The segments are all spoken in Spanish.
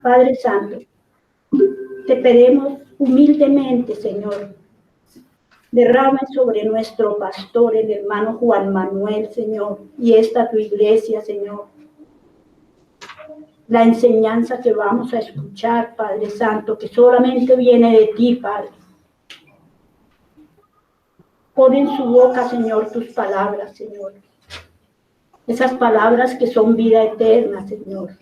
Padre Santo, te pedimos humildemente, Señor, derrame sobre nuestro pastor, el hermano Juan Manuel, Señor, y esta tu iglesia, Señor. La enseñanza que vamos a escuchar, Padre Santo, que solamente viene de ti, Padre. Pon en su boca, Señor, tus palabras, Señor. Esas palabras que son vida eterna, Señor.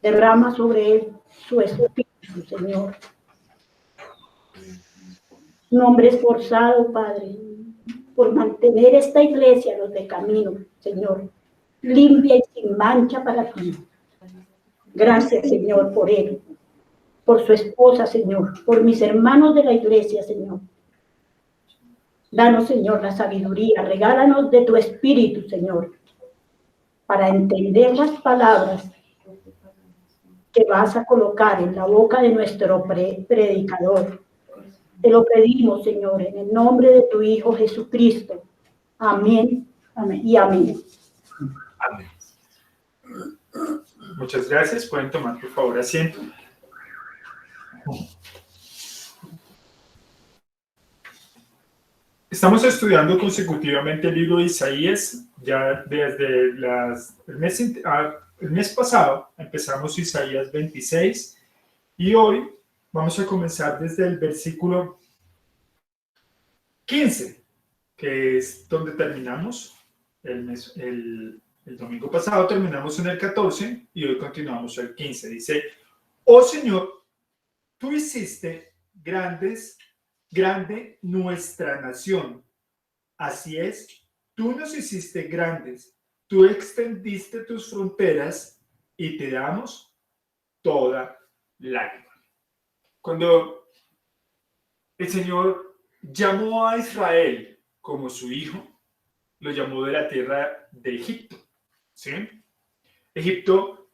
Derrama sobre él su espíritu, Señor. Un hombre esforzado, Padre, por mantener esta iglesia los de camino, Señor, limpia y sin mancha para ti. Gracias, Señor, por él, por su esposa, Señor, por mis hermanos de la iglesia, Señor. Danos, Señor, la sabiduría, regálanos de tu espíritu, Señor, para entender las palabras que vas a colocar en la boca de nuestro predicador. Te lo pedimos, Señor, en el nombre de tu Hijo Jesucristo. Amén, amén y amén. Amén. Muchas gracias. Pueden tomar, por favor, asiento. Estamos estudiando consecutivamente el libro de Isaías. Ya desde el mes pasado empezamos Isaías 26 y hoy vamos a comenzar desde el versículo 15, que es donde terminamos el domingo pasado. Terminamos en el 14 y hoy continuamos el 15. Dice: oh Señor, tú hiciste grande nuestra nación. Así es, tú nos hiciste grandes, tú extendiste tus fronteras y te damos toda lágrima. Cuando el Señor llamó a Israel como su hijo, lo llamó de la tierra de Egipto, ¿sí? Egipto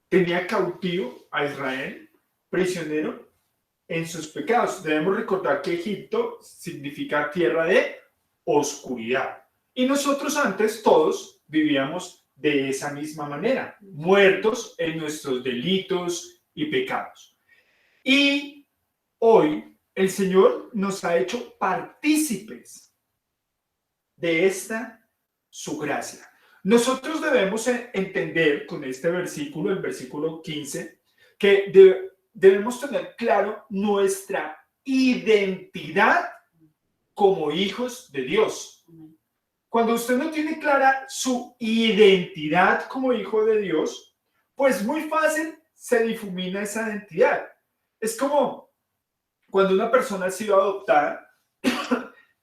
tenía cautivo a Israel, prisionero en sus pecados. Debemos recordar que Egipto significa tierra de oscuridad. Y nosotros antes todos vivíamos de esa misma manera, muertos en nuestros delitos y pecados. Y hoy el Señor nos ha hecho partícipes de esta su gracia. Nosotros debemos entender con este versículo, el versículo 15, que debemos tener claro nuestra identidad como hijos de Dios. Cuando usted no tiene clara su identidad como hijo de Dios, pues muy fácil se difumina esa identidad. Es como cuando una persona ha sido adoptada,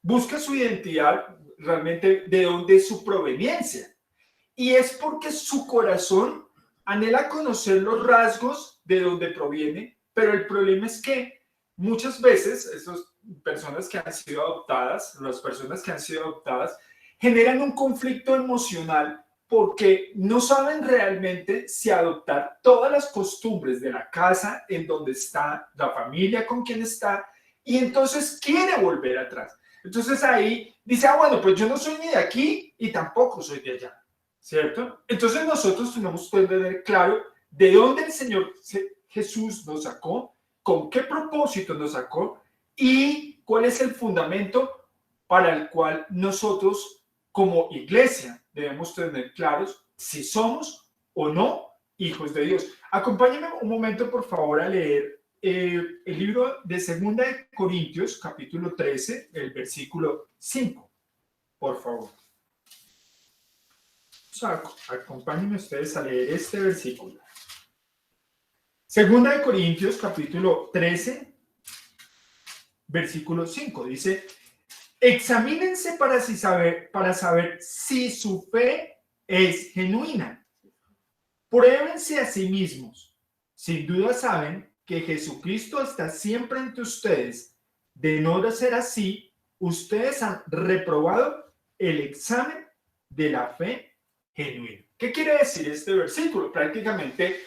busca su identidad realmente de dónde es su proveniencia. Y es porque su corazón anhela conocer los rasgos de dónde proviene, pero el problema es que muchas veces esas personas que han sido adoptadas, las personas que han sido adoptadas, generan un conflicto emocional porque no saben realmente si adoptar todas las costumbres de la casa en donde está, la familia con quien está, y entonces quiere volver atrás. Entonces ahí dice, bueno, pues yo no soy ni de aquí y tampoco soy de allá, ¿cierto? Entonces nosotros tenemos que tener claro de dónde el Señor Jesús nos sacó, con qué propósito nos sacó y cuál es el fundamento para el cual nosotros como iglesia debemos tener claros si somos o no hijos de Dios. Acompáñenme un momento, por favor, a leer el libro de 2 de Corintios, capítulo 13, el versículo 5, por favor. Acompáñenme ustedes a leer este versículo. 2 de Corintios, capítulo 13, versículo 5, dice: examínense para saber si su fe es genuina. Pruébense a sí mismos. Sin duda saben que Jesucristo está siempre entre ustedes. De no ser así, ustedes han reprobado el examen de la fe genuina. ¿Qué quiere decir este versículo? Prácticamente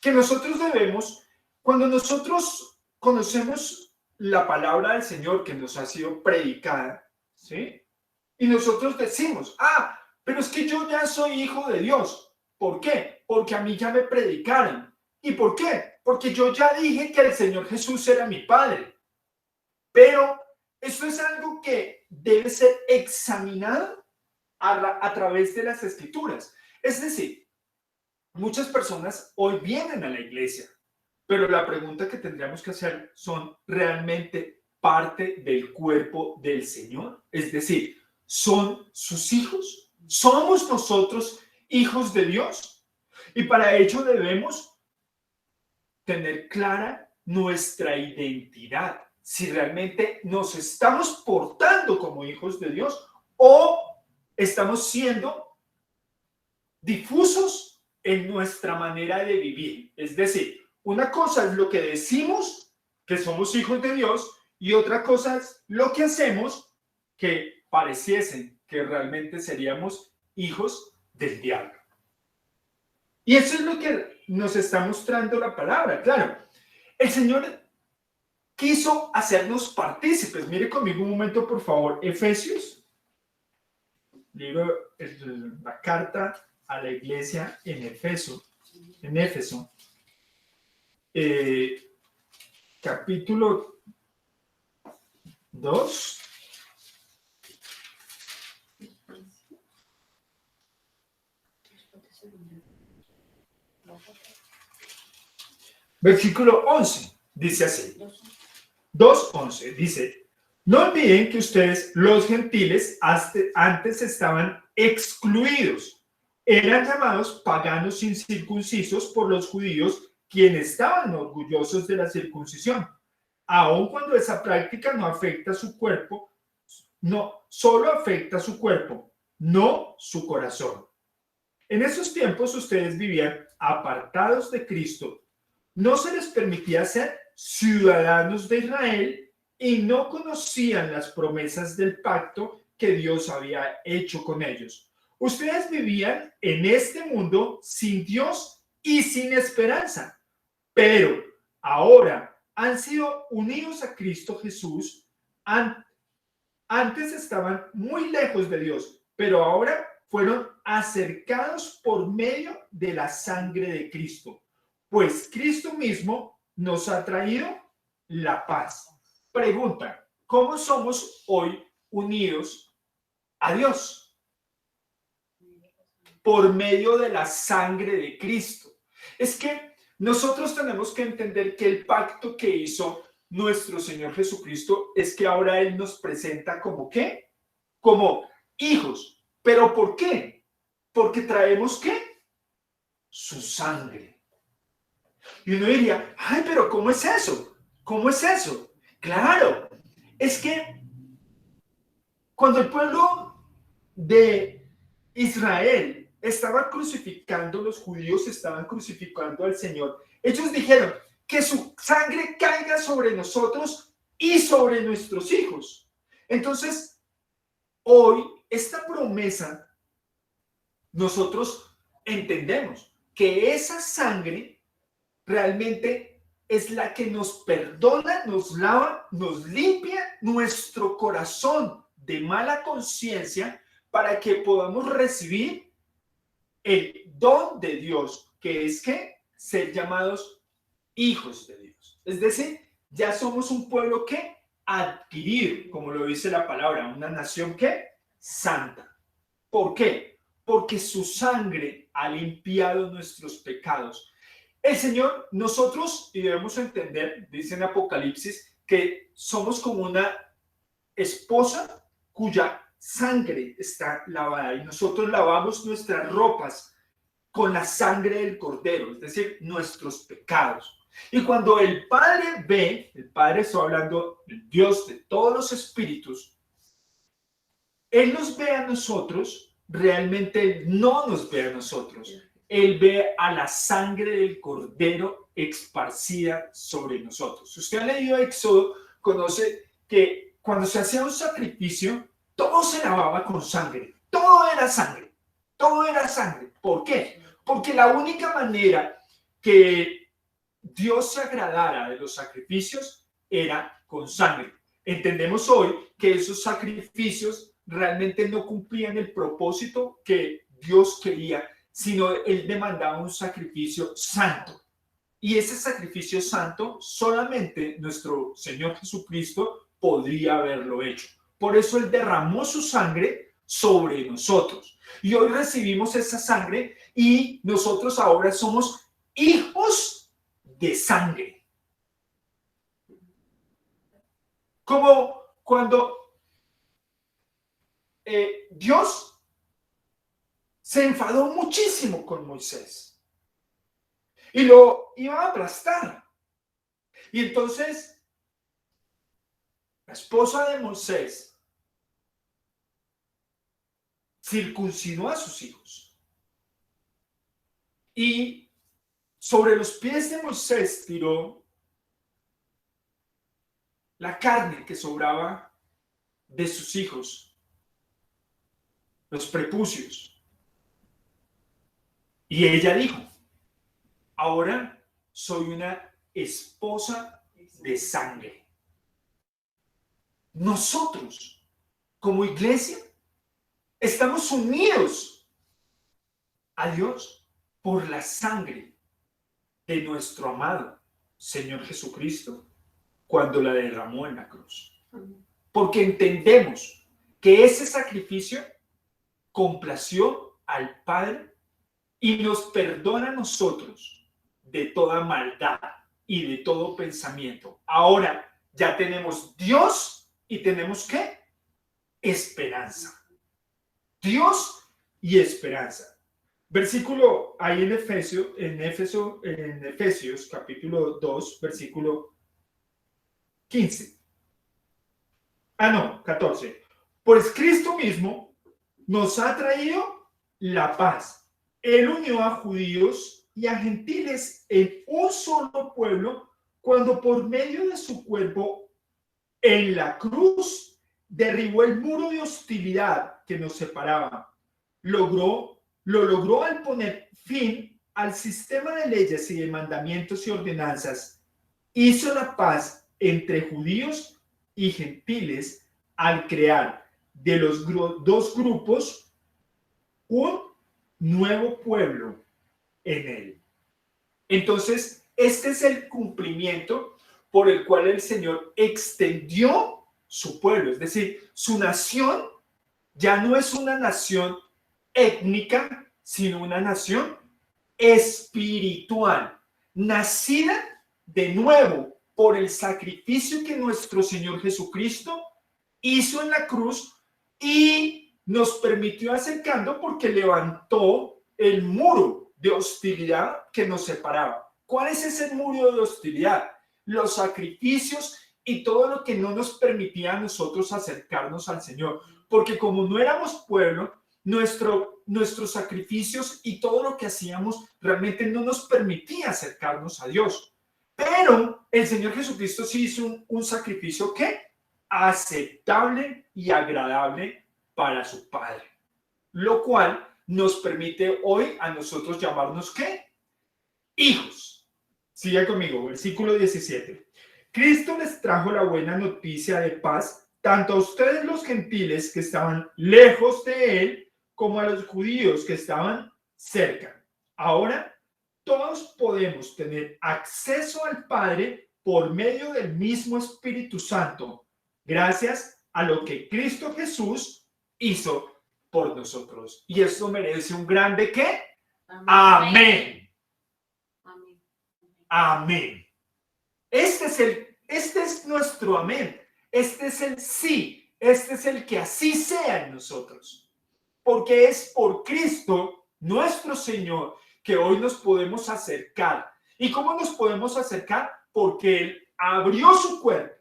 que nosotros debemos, cuando nosotros conocemos la palabra del Señor que nos ha sido predicada, ¿sí? Y nosotros decimos, pero es que yo ya soy hijo de Dios. ¿Por qué? Porque a mí ya me predicaron. ¿Y por qué? Porque yo ya dije que el Señor Jesús era mi Padre. Pero esto es algo que debe ser examinado a través de las Escrituras. Es decir, muchas personas hoy vienen a la iglesia, pero la pregunta que tendríamos que hacer son, ¿realmente parte del cuerpo del Señor? Es decir, ¿son sus hijos? ¿Somos nosotros hijos de Dios? Y para ello debemos tener clara nuestra identidad, si realmente nos estamos portando como hijos de Dios o estamos siendo difusos en nuestra manera de vivir. Es decir, una cosa es lo que decimos, que somos hijos de Dios, y otra cosa es lo que hacemos, que pareciesen que realmente seríamos hijos del diablo. Y eso es lo que nos está mostrando la palabra. Claro, el Señor quiso hacernos partícipes. Mire conmigo un momento, por favor, Efesios, la carta a la iglesia en Éfeso, capítulo 2. Versículo 11, dice así. 2:11 dice: no olviden que ustedes, los gentiles, antes estaban excluidos. Eran llamados paganos incircuncisos por los judíos, quienes estaban orgullosos de la circuncisión. Aun cuando esa práctica no afecta su cuerpo, no, solo afecta su cuerpo, no su corazón. En esos tiempos ustedes vivían apartados de Cristo. No se les permitía ser ciudadanos de Israel y no conocían las promesas del pacto que Dios había hecho con ellos. Ustedes vivían en este mundo sin Dios y sin esperanza, pero ahora han sido unidos a Cristo Jesús. Antes estaban muy lejos de Dios, pero ahora fueron acercados por medio de la sangre de Cristo, pues Cristo mismo nos ha traído la paz. Pregunta: ¿cómo somos hoy unidos a Dios? Por medio de la sangre de Cristo. Es que nosotros tenemos que entender que el pacto que hizo nuestro Señor Jesucristo es que ahora Él nos presenta como ¿qué? Como hijos. ¿Pero por qué? Porque traemos ¿qué? Su sangre. Y uno diría, ay, pero ¿cómo es eso? ¿Cómo es eso? Claro, es que cuando el pueblo de Israel estaba crucificando, los judíos estaban crucificando al Señor, ellos dijeron que su sangre caiga sobre nosotros y sobre nuestros hijos. Entonces, hoy, esta promesa, nosotros entendemos que esa sangre realmente es la que nos perdona, nos lava, nos limpia nuestro corazón de mala conciencia para que podamos recibir el don de Dios, que es que ser llamados hijos de Dios. Es decir, ya somos un pueblo que adquirir, como lo dice la palabra, una nación que santa. ¿Por qué? Porque su sangre ha limpiado nuestros pecados. El Señor, nosotros, y debemos entender, dice en Apocalipsis, que somos como una esposa cuya sangre está lavada y nosotros lavamos nuestras ropas con la sangre del Cordero, es decir, nuestros pecados. Y cuando el Padre ve, el Padre está hablando del Dios de todos los espíritus, Él nos ve a nosotros, realmente Él no nos ve a nosotros. Él ve a la sangre del Cordero esparcida sobre nosotros. Si usted ha leído Éxodo, conoce que cuando se hacía un sacrificio, todo se lavaba con sangre. Todo era sangre. Todo era sangre. ¿Por qué? Porque la única manera que Dios se agradara de los sacrificios era con sangre. Entendemos hoy que esos sacrificios realmente no cumplían el propósito que Dios quería, sino Él demandaba un sacrificio santo. Y ese sacrificio santo solamente nuestro Señor Jesucristo podría haberlo hecho. Por eso Él derramó su sangre sobre nosotros. Y hoy recibimos esa sangre y nosotros ahora somos hijos de sangre. Como cuando Dios se enfadó muchísimo con Moisés y lo iba a aplastar. Y entonces la esposa de Moisés circuncidó a sus hijos y sobre los pies de Moisés tiró la carne que sobraba de sus hijos, los prepucios. Y ella dijo: ahora soy una esposa de sangre. Nosotros, como iglesia, estamos unidos a Dios por la sangre de nuestro amado Señor Jesucristo cuando la derramó en la cruz. Porque entendemos que ese sacrificio complació al Padre y nos perdona a nosotros de toda maldad y de todo pensamiento. Ahora ya tenemos Dios y tenemos ¿qué? Esperanza. Dios y esperanza. Versículo ahí en Efesios capítulo 2, versículo 15. 14. Pues Cristo mismo nos ha traído la paz. Él unió a judíos y a gentiles en un solo pueblo cuando por medio de su cuerpo en la cruz derribó el muro de hostilidad que nos separaba. Lo logró al poner fin al sistema de leyes y de mandamientos y ordenanzas. Hizo la paz entre judíos y gentiles al crear de los dos grupos un nuevo pueblo en él. Entonces, este es el cumplimiento por el cual el Señor extendió su pueblo, es decir, su nación ya no es una nación étnica, sino una nación espiritual, nacida de nuevo por el sacrificio que nuestro Señor Jesucristo hizo en la cruz y nos permitió acercando porque levantó el muro de hostilidad que nos separaba. ¿Cuál es ese muro de hostilidad? Los sacrificios y todo lo que no nos permitía a nosotros acercarnos al Señor. Porque como no éramos pueblo, nuestros sacrificios y todo lo que hacíamos realmente no nos permitía acercarnos a Dios. Pero el Señor Jesucristo sí hizo un sacrificio que aceptable y agradable para su Padre, lo cual nos permite hoy a nosotros llamarnos ¿qué? Hijos. Siga conmigo, versículo 17. Cristo les trajo la buena noticia de paz tanto a ustedes los gentiles que estaban lejos de él como a los judíos que estaban cerca. Ahora todos podemos tener acceso al Padre por medio del mismo Espíritu Santo, gracias a lo que Cristo Jesús hizo por nosotros. Y esto merece un grande ¿qué? Amén. Amén. Amén. Este es nuestro amén. Este es el sí. Este es el que así sea en nosotros. Porque es por Cristo, nuestro Señor, que hoy nos podemos acercar. ¿Y cómo nos podemos acercar? Porque Él abrió su cuerpo,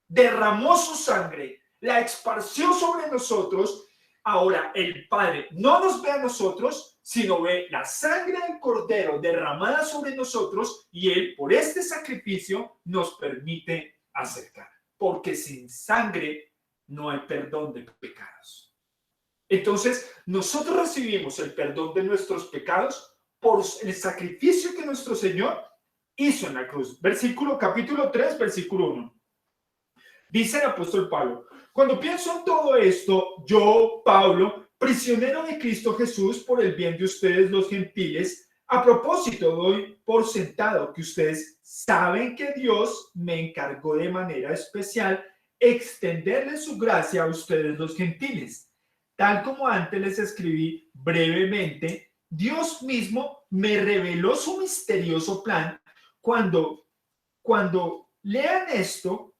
derramó su sangre, la esparció sobre nosotros. Ahora el Padre no nos ve a nosotros, sino ve la sangre del Cordero derramada sobre nosotros y Él, por este sacrificio, nos permite acercar. Porque sin sangre no hay perdón de pecados. Entonces, nosotros recibimos el perdón de nuestros pecados por el sacrificio que nuestro Señor hizo en la cruz. Capítulo 3, versículo 1. Dice el apóstol Pablo: cuando pienso en todo esto, yo, Pablo, prisionero de Cristo Jesús por el bien de ustedes los gentiles, A propósito, doy por sentado que ustedes saben que Dios me encargó de manera especial extenderle su gracia a ustedes los gentiles. Tal como antes les escribí brevemente, Dios mismo me reveló su misterioso plan. Cuando lean esto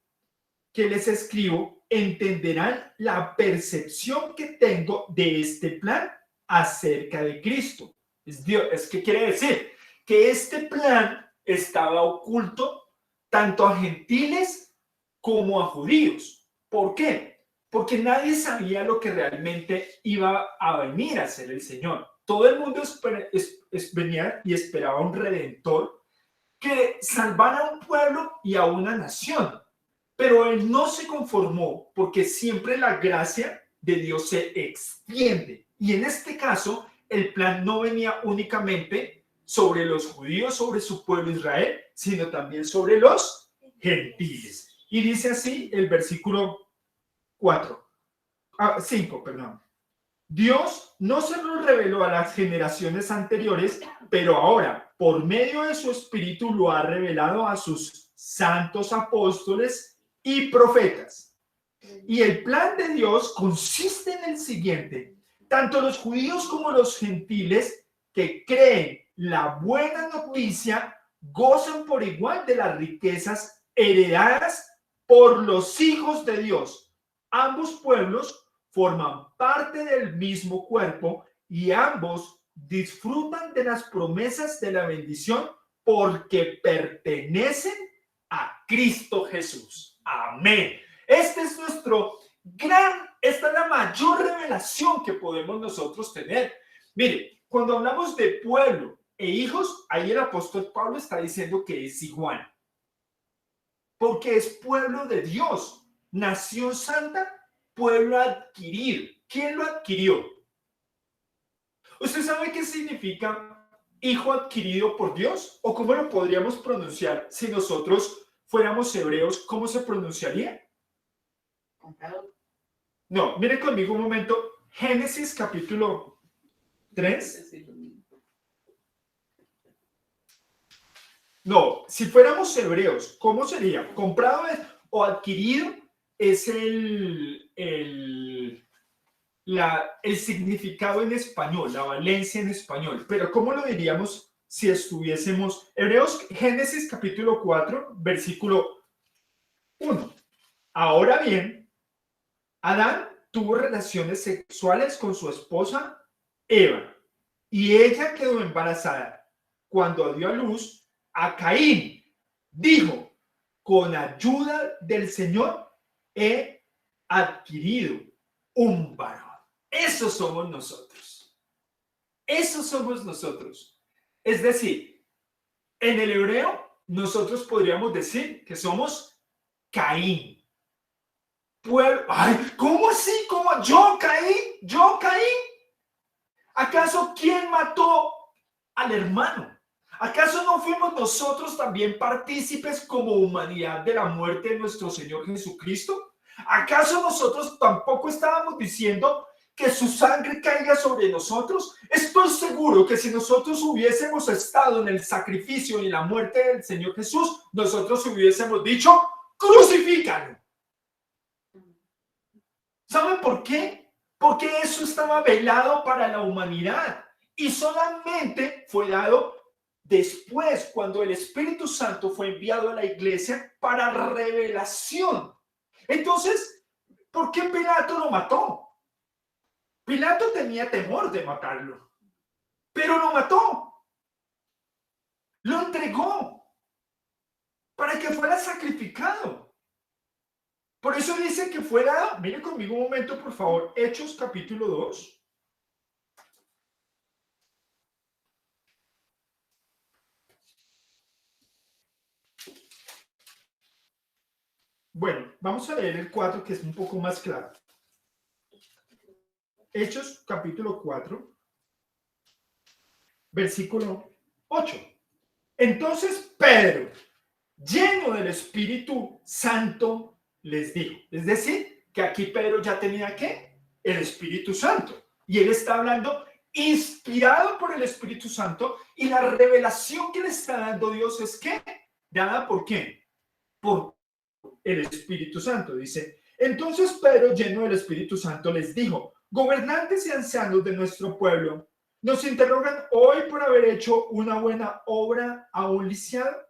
que les escribo, entenderán la percepción que tengo de este plan acerca de Cristo. ¿Qué quiere decir? Que este plan estaba oculto tanto a gentiles como a judíos. ¿Por qué? Porque nadie sabía lo que realmente iba a venir a hacer el Señor. Todo el mundo venía y esperaba un redentor que salvara a un pueblo y a una nación. Pero él no se conformó porque siempre la gracia de Dios se extiende. Y en este caso, el plan no venía únicamente sobre los judíos, sobre su pueblo Israel, sino también sobre los gentiles. Y dice así el versículo 5, perdón. Dios no se lo reveló a las generaciones anteriores, pero ahora, por medio de su Espíritu, lo ha revelado a sus santos apóstoles y profetas. Y el plan de Dios consiste en el siguiente: tanto los judíos como los gentiles que creen la buena noticia gozan por igual de las riquezas heredadas por los hijos de Dios. Ambos pueblos forman parte del mismo cuerpo y ambos disfrutan de las promesas de la bendición porque pertenecen a Cristo Jesús. Amén. Esta es la mayor revelación que podemos nosotros tener. Mire, cuando hablamos de pueblo e hijos, ahí el apóstol Pablo está diciendo que es igual. Porque es pueblo de Dios, nación santa, pueblo adquirido. ¿Quién lo adquirió? ¿Usted sabe qué significa hijo adquirido por Dios? ¿O cómo lo podríamos pronunciar si nosotros fuéramos hebreos? ¿Cómo se pronunciaría? Comprado. No, mire conmigo un momento. Génesis capítulo 3. No, si fuéramos hebreos, ¿cómo sería? Comprado o adquirido es el significado en español, la valencia en español. Pero ¿cómo lo diríamos si estuviésemos Hebreos, Génesis capítulo 4, versículo 1? Ahora bien, Adán tuvo relaciones sexuales con su esposa Eva y ella quedó embarazada. Cuando dio a luz a Caín, dijo: con ayuda del Señor he adquirido un varón. Esos somos nosotros. Esos somos nosotros. Es decir, en el hebreo, nosotros podríamos decir que somos Caín. Ay, ¿cómo así? ¿Cómo yo Caín? ¿Yo Caín? ¿Acaso quién mató al hermano? ¿Acaso no fuimos nosotros también partícipes como humanidad de la muerte de nuestro Señor Jesucristo? ¿Acaso nosotros tampoco estábamos diciendo que su sangre caiga sobre nosotros? Estoy seguro que si nosotros hubiésemos estado en el sacrificio y en la muerte del Señor Jesús, nosotros hubiésemos dicho: ¡crucifícalo! ¿Saben por qué? Porque eso estaba velado para la humanidad y solamente fue dado después, cuando el Espíritu Santo fue enviado a la iglesia para revelación. Entonces, ¿por qué Pilato lo mató? Pilato tenía temor de matarlo, pero lo mató. Lo entregó para que fuera sacrificado. Por eso dice que fue dado. Mire conmigo un momento, por favor. Hechos capítulo 2. Bueno, vamos a leer el 4, que es un poco más claro. Hechos capítulo 4, versículo 8. Entonces Pedro, lleno del Espíritu Santo, les dijo. Es decir, que aquí Pedro ya tenía ¿qué? El Espíritu Santo. Y él está hablando inspirado por el Espíritu Santo, y la revelación que le está dando Dios es que, dada por quién, por el Espíritu Santo. Dice, entonces Pedro, lleno del Espíritu Santo, les dijo, gobernantes y ancianos de nuestro pueblo, ¿nos interrogan hoy por haber hecho una buena obra a un lisiado?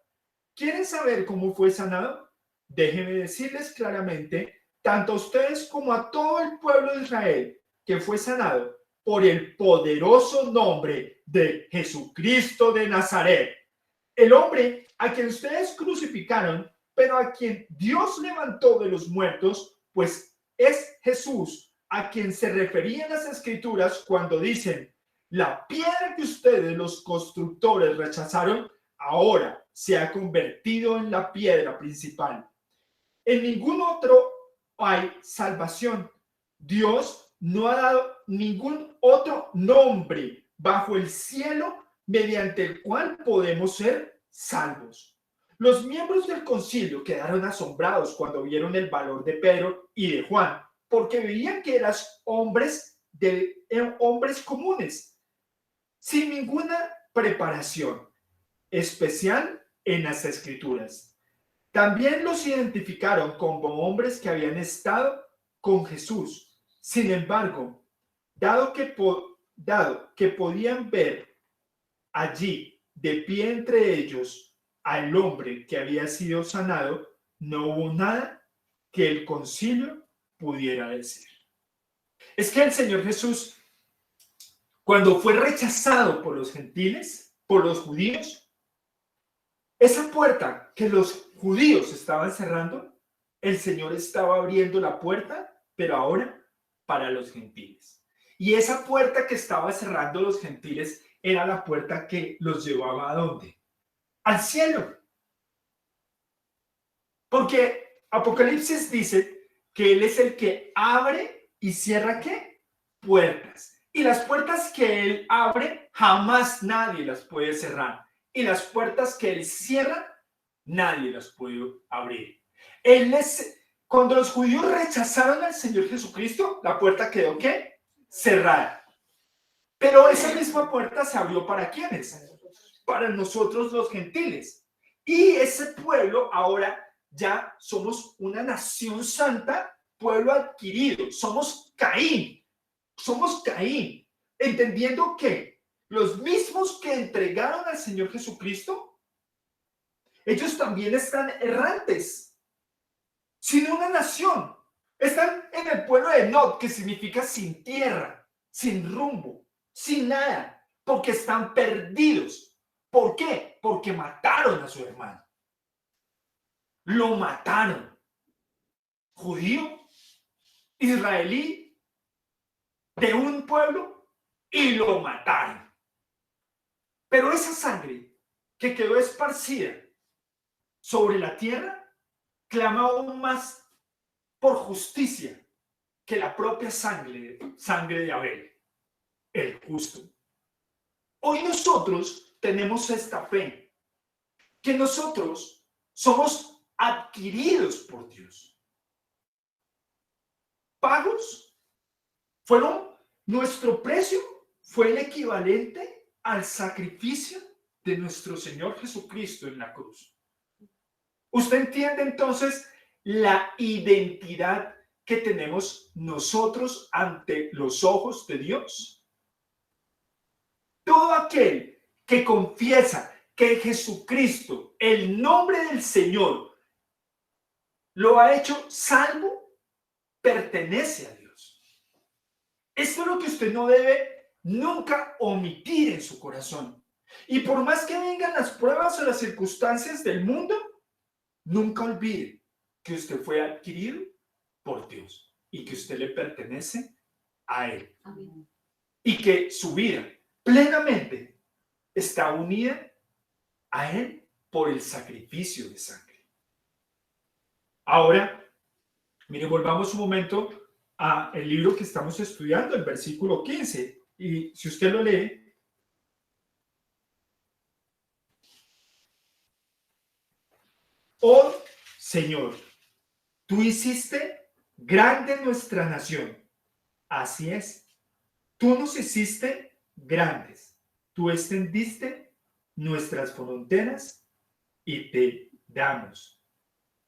¿Quieren saber cómo fue sanado? Déjenme decirles claramente, tanto a ustedes como a todo el pueblo de Israel, que fue sanado por el poderoso nombre de Jesucristo de Nazaret, el hombre a quien ustedes crucificaron, pero a quien Dios levantó de los muertos, pues es Jesús a quien se referían las Escrituras cuando dicen, la piedra que ustedes los constructores rechazaron, ahora se ha convertido en la piedra principal. En ningún otro hay salvación. Dios no ha dado ningún otro nombre bajo el cielo mediante el cual podemos ser salvos. Los miembros del concilio quedaron asombrados cuando vieron el valor de Pedro y de Juan, porque veían que eran hombres comunes, sin ninguna preparación especial en las Escrituras. También los identificaron como hombres que habían estado con Jesús. Sin embargo, dado que podían ver allí de pie entre ellos al hombre que había sido sanado, no hubo nada que el concilio pudiera decir. Es que el Señor Jesús, cuando fue rechazado por los gentiles, por los judíos, esa puerta que los judíos estaban cerrando, el Señor estaba abriendo la puerta, pero ahora para los gentiles. Y esa puerta que estaba cerrando los gentiles era la puerta que los llevaba ¿a dónde? Al cielo. Porque Apocalipsis dice que Él es el que abre y cierra ¿qué? Puertas. Y las puertas que Él abre, jamás nadie las puede cerrar. Y las puertas que Él cierra, nadie las puede abrir. Cuando los judíos rechazaron al Señor Jesucristo, la puerta quedó ¿qué? Cerrada. Pero esa misma puerta se abrió ¿para quiénes? Para nosotros los gentiles. Y ese pueblo ahora ya somos una nación santa, pueblo adquirido. Somos Caín, entendiendo que los mismos que entregaron al Señor Jesucristo, ellos también están errantes, sin una nación. Están en el pueblo de Nod, que significa sin tierra, sin rumbo, sin nada, porque están perdidos. ¿Por qué? Porque mataron a su hermano. Lo mataron. Judío, israelí, de un pueblo, y lo mataron. Pero esa sangre que quedó esparcida sobre la tierra clama aún más por justicia que la propia sangre de Abel, el justo. Hoy nosotros tenemos esta fe, que nosotros somos adquiridos por Dios. Pagos fueron, nuestro precio fue el equivalente al sacrificio de nuestro Señor Jesucristo en la cruz. ¿Usted entiende entonces la identidad que tenemos nosotros ante los ojos de Dios? Todo aquel que confiesa que Jesucristo, el nombre del Señor, lo ha hecho salvo, pertenece a Dios. Esto es lo que usted no debe nunca omitir en su corazón. Y por más que vengan las pruebas o las circunstancias del mundo, nunca olvide que usted fue adquirido por Dios y que usted le pertenece a Él. Amén. Y que su vida plenamente está unida a Él por el sacrificio de sangre. Ahora, mire, volvamos un momento al libro que estamos estudiando, el versículo 15. Y si usted lo lee, oh Señor, tú hiciste grande nuestra nación. Así es. Tú nos hiciste grandes. Tú extendiste nuestras fronteras y te damos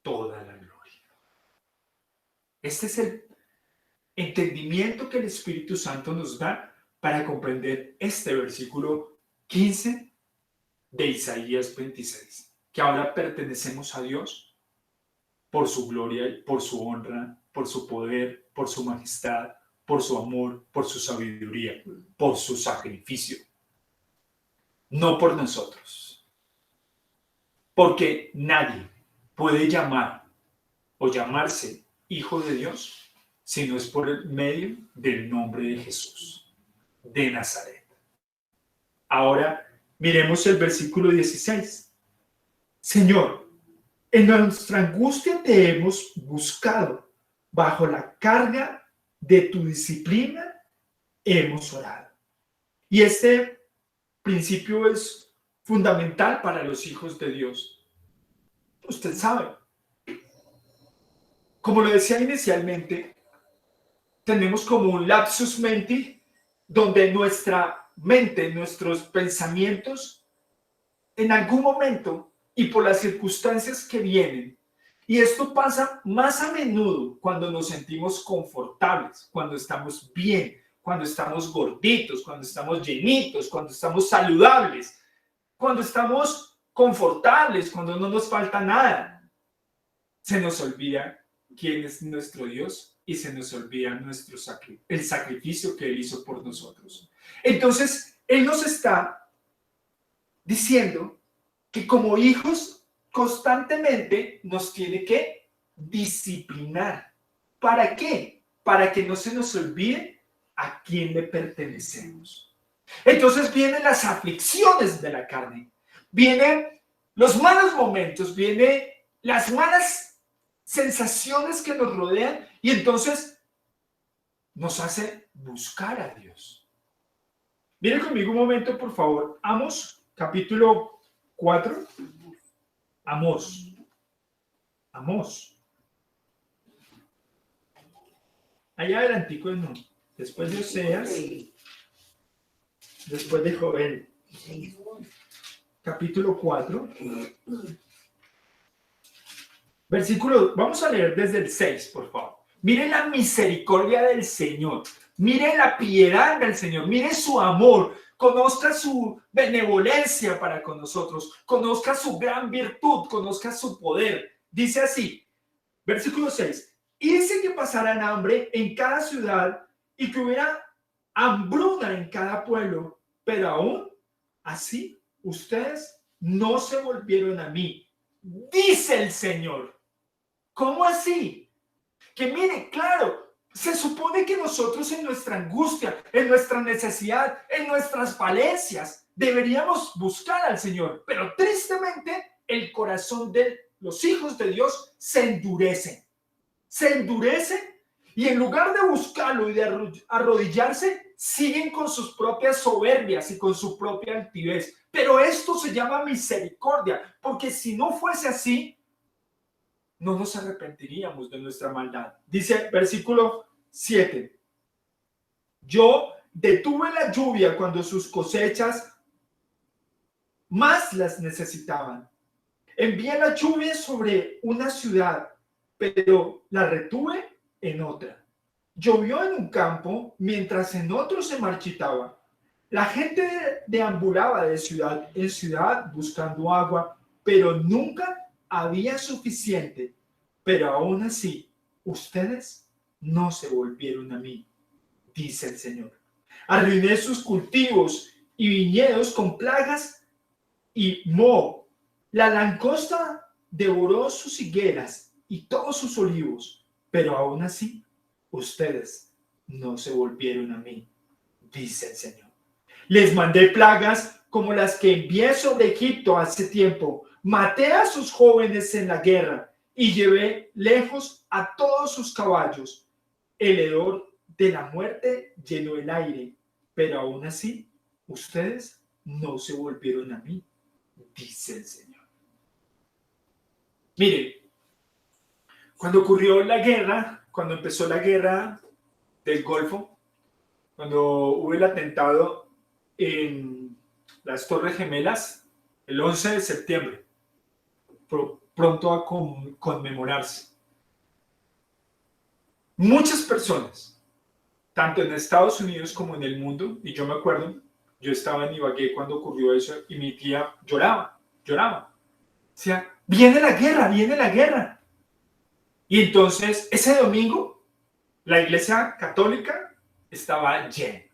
toda la gloria. Este es el entendimiento que el Espíritu Santo nos da para comprender este versículo 15 de Isaías 26, que ahora pertenecemos a Dios por su gloria, por su honra, por su poder, por su majestad, por su amor, por su sabiduría, por su sacrificio, no por nosotros. Porque nadie puede llamar o llamarse hijo de Dios si no es por el medio del nombre de Jesús de Nazaret. Ahora miremos el versículo 16. Señor, en nuestra angustia te hemos buscado, bajo la carga de tu disciplina hemos orado. Y este principio es fundamental para los hijos de Dios. Usted sabe, como lo decía inicialmente, tenemos como un lapsus menti donde nuestra mente, nuestros pensamientos, en algún momento y por las circunstancias que vienen, y esto pasa más a menudo cuando nos sentimos confortables, cuando estamos bien, cuando estamos gorditos, cuando estamos llenitos, cuando estamos saludables, cuando estamos confortables, cuando no nos falta nada, se nos olvida quién es nuestro Dios y se nos olvida el sacrificio que Él hizo por nosotros. Entonces, Él nos está diciendo que como hijos constantemente nos tiene que disciplinar. ¿Para qué? Para que no se nos olvide a quién le pertenecemos. Entonces vienen las aflicciones de la carne, vienen los malos momentos, vienen las malas sensaciones que nos rodean y entonces nos hace buscar a Dios. Miren conmigo un momento, por favor. Amós, capítulo 4. Amós. Allá adelantico, no. Después de Oseas, después de Joel. Capítulo 4. Versículo, vamos a leer desde el 6, por favor. Miren la misericordia del Señor. Miren la piedad del Señor. Miren su amor. Conozca su benevolencia para con nosotros. Conozca su gran virtud. Conozca su poder. Dice así, versículo 6. Hice que pasaran hambre en cada ciudad y que hubiera hambruna en cada pueblo. Pero aún así, ustedes no se volvieron a mí. Dice el Señor. ¿Cómo así? Que mire, claro, se supone que nosotros en nuestra angustia, en nuestra necesidad, en nuestras falencias, deberíamos buscar al Señor. Pero tristemente, el corazón de los hijos de Dios se endurece. Se endurece y en lugar de buscarlo y de arrodillarse, siguen con sus propias soberbias y con su propia altivez. Pero esto se llama misericordia, porque si no fuese así, no nos arrepentiríamos de nuestra maldad. Dice versículo 7. Yo detuve la lluvia cuando sus cosechas más las necesitaban. Envié la lluvia sobre una ciudad, pero la retuve en otra. Llovió en un campo mientras en otro se marchitaba. La gente deambulaba de ciudad en ciudad buscando agua, pero nunca había suficiente. Pero aún así, ustedes no se volvieron a mí, dice el Señor. Arruiné sus cultivos y viñedos con plagas y moho. La langosta devoró sus higueras y todos sus olivos, pero aún así, ustedes no se volvieron a mí, dice el Señor. Les mandé plagas como las que envié sobre Egipto hace tiempo. Maté a sus jóvenes en la guerra y llevé lejos a todos sus caballos. El hedor de la muerte llenó el aire, pero aún así, ustedes no se volvieron a mí, dice el Señor. Miren, cuando ocurrió la guerra, cuando empezó la guerra del Golfo, cuando hubo el atentado en las Torres Gemelas el 11 de septiembre, pronto a conmemorarse. Muchas personas, tanto en Estados Unidos como en el mundo, y yo me acuerdo, yo estaba en Ibagué cuando ocurrió eso y mi tía lloraba. Decía, viene la guerra, viene la guerra. Y entonces, ese domingo, la iglesia católica estaba llena.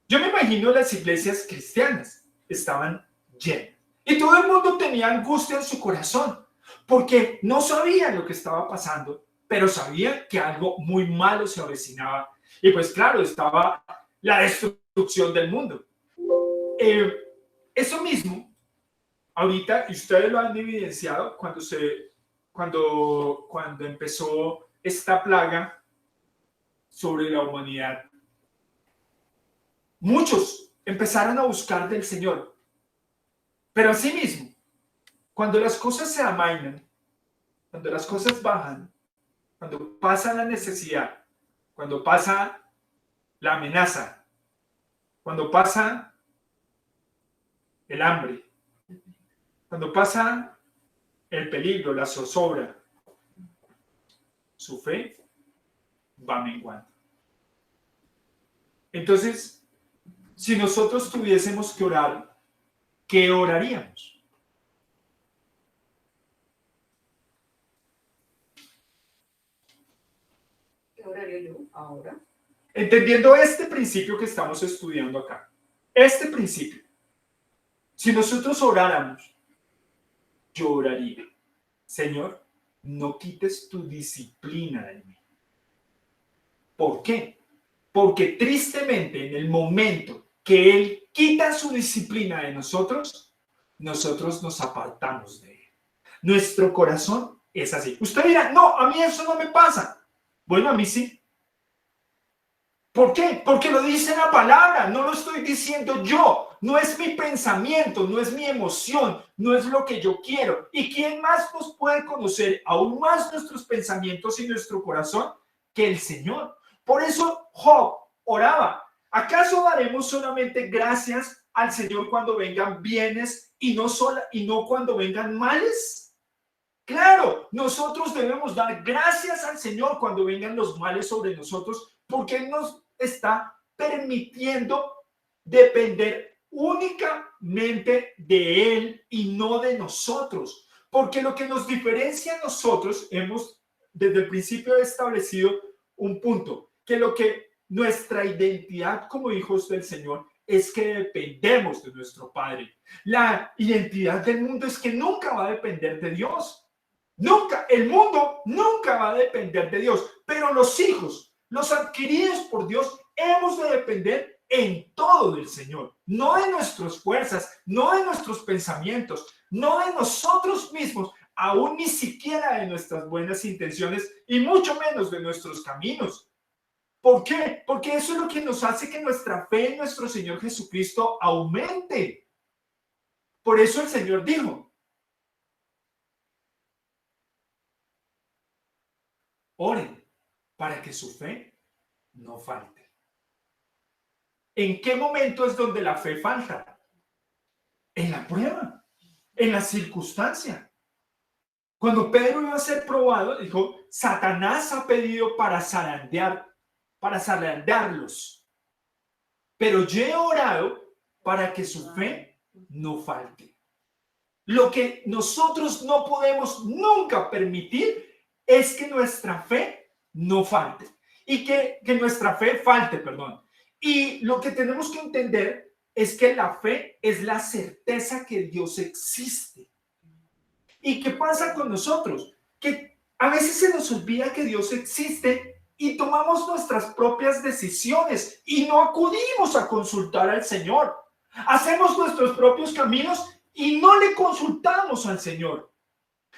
Yo me imagino las iglesias cristianas estaban llenas. Y todo el mundo tenía angustia en su corazón, porque no sabían lo que estaba pasando, pero sabían que algo muy malo se avecinaba. Y pues claro, estaba la destrucción del mundo. Eso mismo, ahorita, y ustedes lo han evidenciado cuando empezó esta plaga sobre la humanidad. Muchos empezaron a buscar del Señor. Pero asimismo, cuando las cosas se amainan, cuando las cosas bajan, cuando pasa la necesidad, cuando pasa la amenaza, cuando pasa el hambre, cuando pasa el peligro, la zozobra, su fe va menguando. Entonces, si nosotros tuviésemos que orar, ¿qué oraríamos? ¿Qué oraría yo ahora? Entendiendo este principio que estamos estudiando acá, este principio, si nosotros oráramos, yo oraría, Señor, no quites tu disciplina de mí. ¿Por qué? Porque tristemente en el momento que Él quita su disciplina de nosotros, nosotros nos apartamos de Él. Nuestro corazón es así. Usted dirá, no, a mí eso no me pasa. Bueno, a mí sí. ¿Por qué? Porque lo dice la palabra, no lo estoy diciendo yo. No es mi pensamiento, no es mi emoción, no es lo que yo quiero. ¿Y quién más nos puede conocer aún más nuestros pensamientos y nuestro corazón que el Señor? Por eso Job oraba. ¿Acaso daremos solamente gracias al Señor cuando vengan bienes y no cuando vengan males? Claro, nosotros debemos dar gracias al Señor cuando vengan los males sobre nosotros, porque Él nos está permitiendo depender únicamente de Él y no de nosotros. Porque lo que nos diferencia a nosotros, desde el principio establecido un punto, que lo que nuestra identidad como hijos del Señor es que dependemos de nuestro Padre. La identidad del mundo es que nunca va a depender de Dios. Nunca, el mundo nunca va a depender de Dios, pero los hijos, los adquiridos por Dios, hemos de depender en todo del Señor, no de nuestras fuerzas, no de nuestros pensamientos, no de nosotros mismos, aún ni siquiera de nuestras buenas intenciones y mucho menos de nuestros caminos. ¿Por qué? Porque eso es lo que nos hace que nuestra fe en nuestro Señor Jesucristo aumente. Por eso el Señor dijo, oren para que su fe no falte. ¿En qué momento es donde la fe falta? En la prueba, en la circunstancia. Cuando Pedro iba a ser probado, dijo, Satanás ha pedido para zarandearlos. Pero yo he orado para que su fe no falte. Lo que nosotros no podemos nunca permitir es que nuestra fe no falte. Y que nuestra fe falte, perdón. Y lo que tenemos que entender es que la fe es la certeza que Dios existe. ¿Y qué pasa con nosotros? Que a veces se nos olvida que Dios existe y tomamos nuestras propias decisiones y no acudimos a consultar al Señor. Hacemos nuestros propios caminos y no le consultamos al Señor.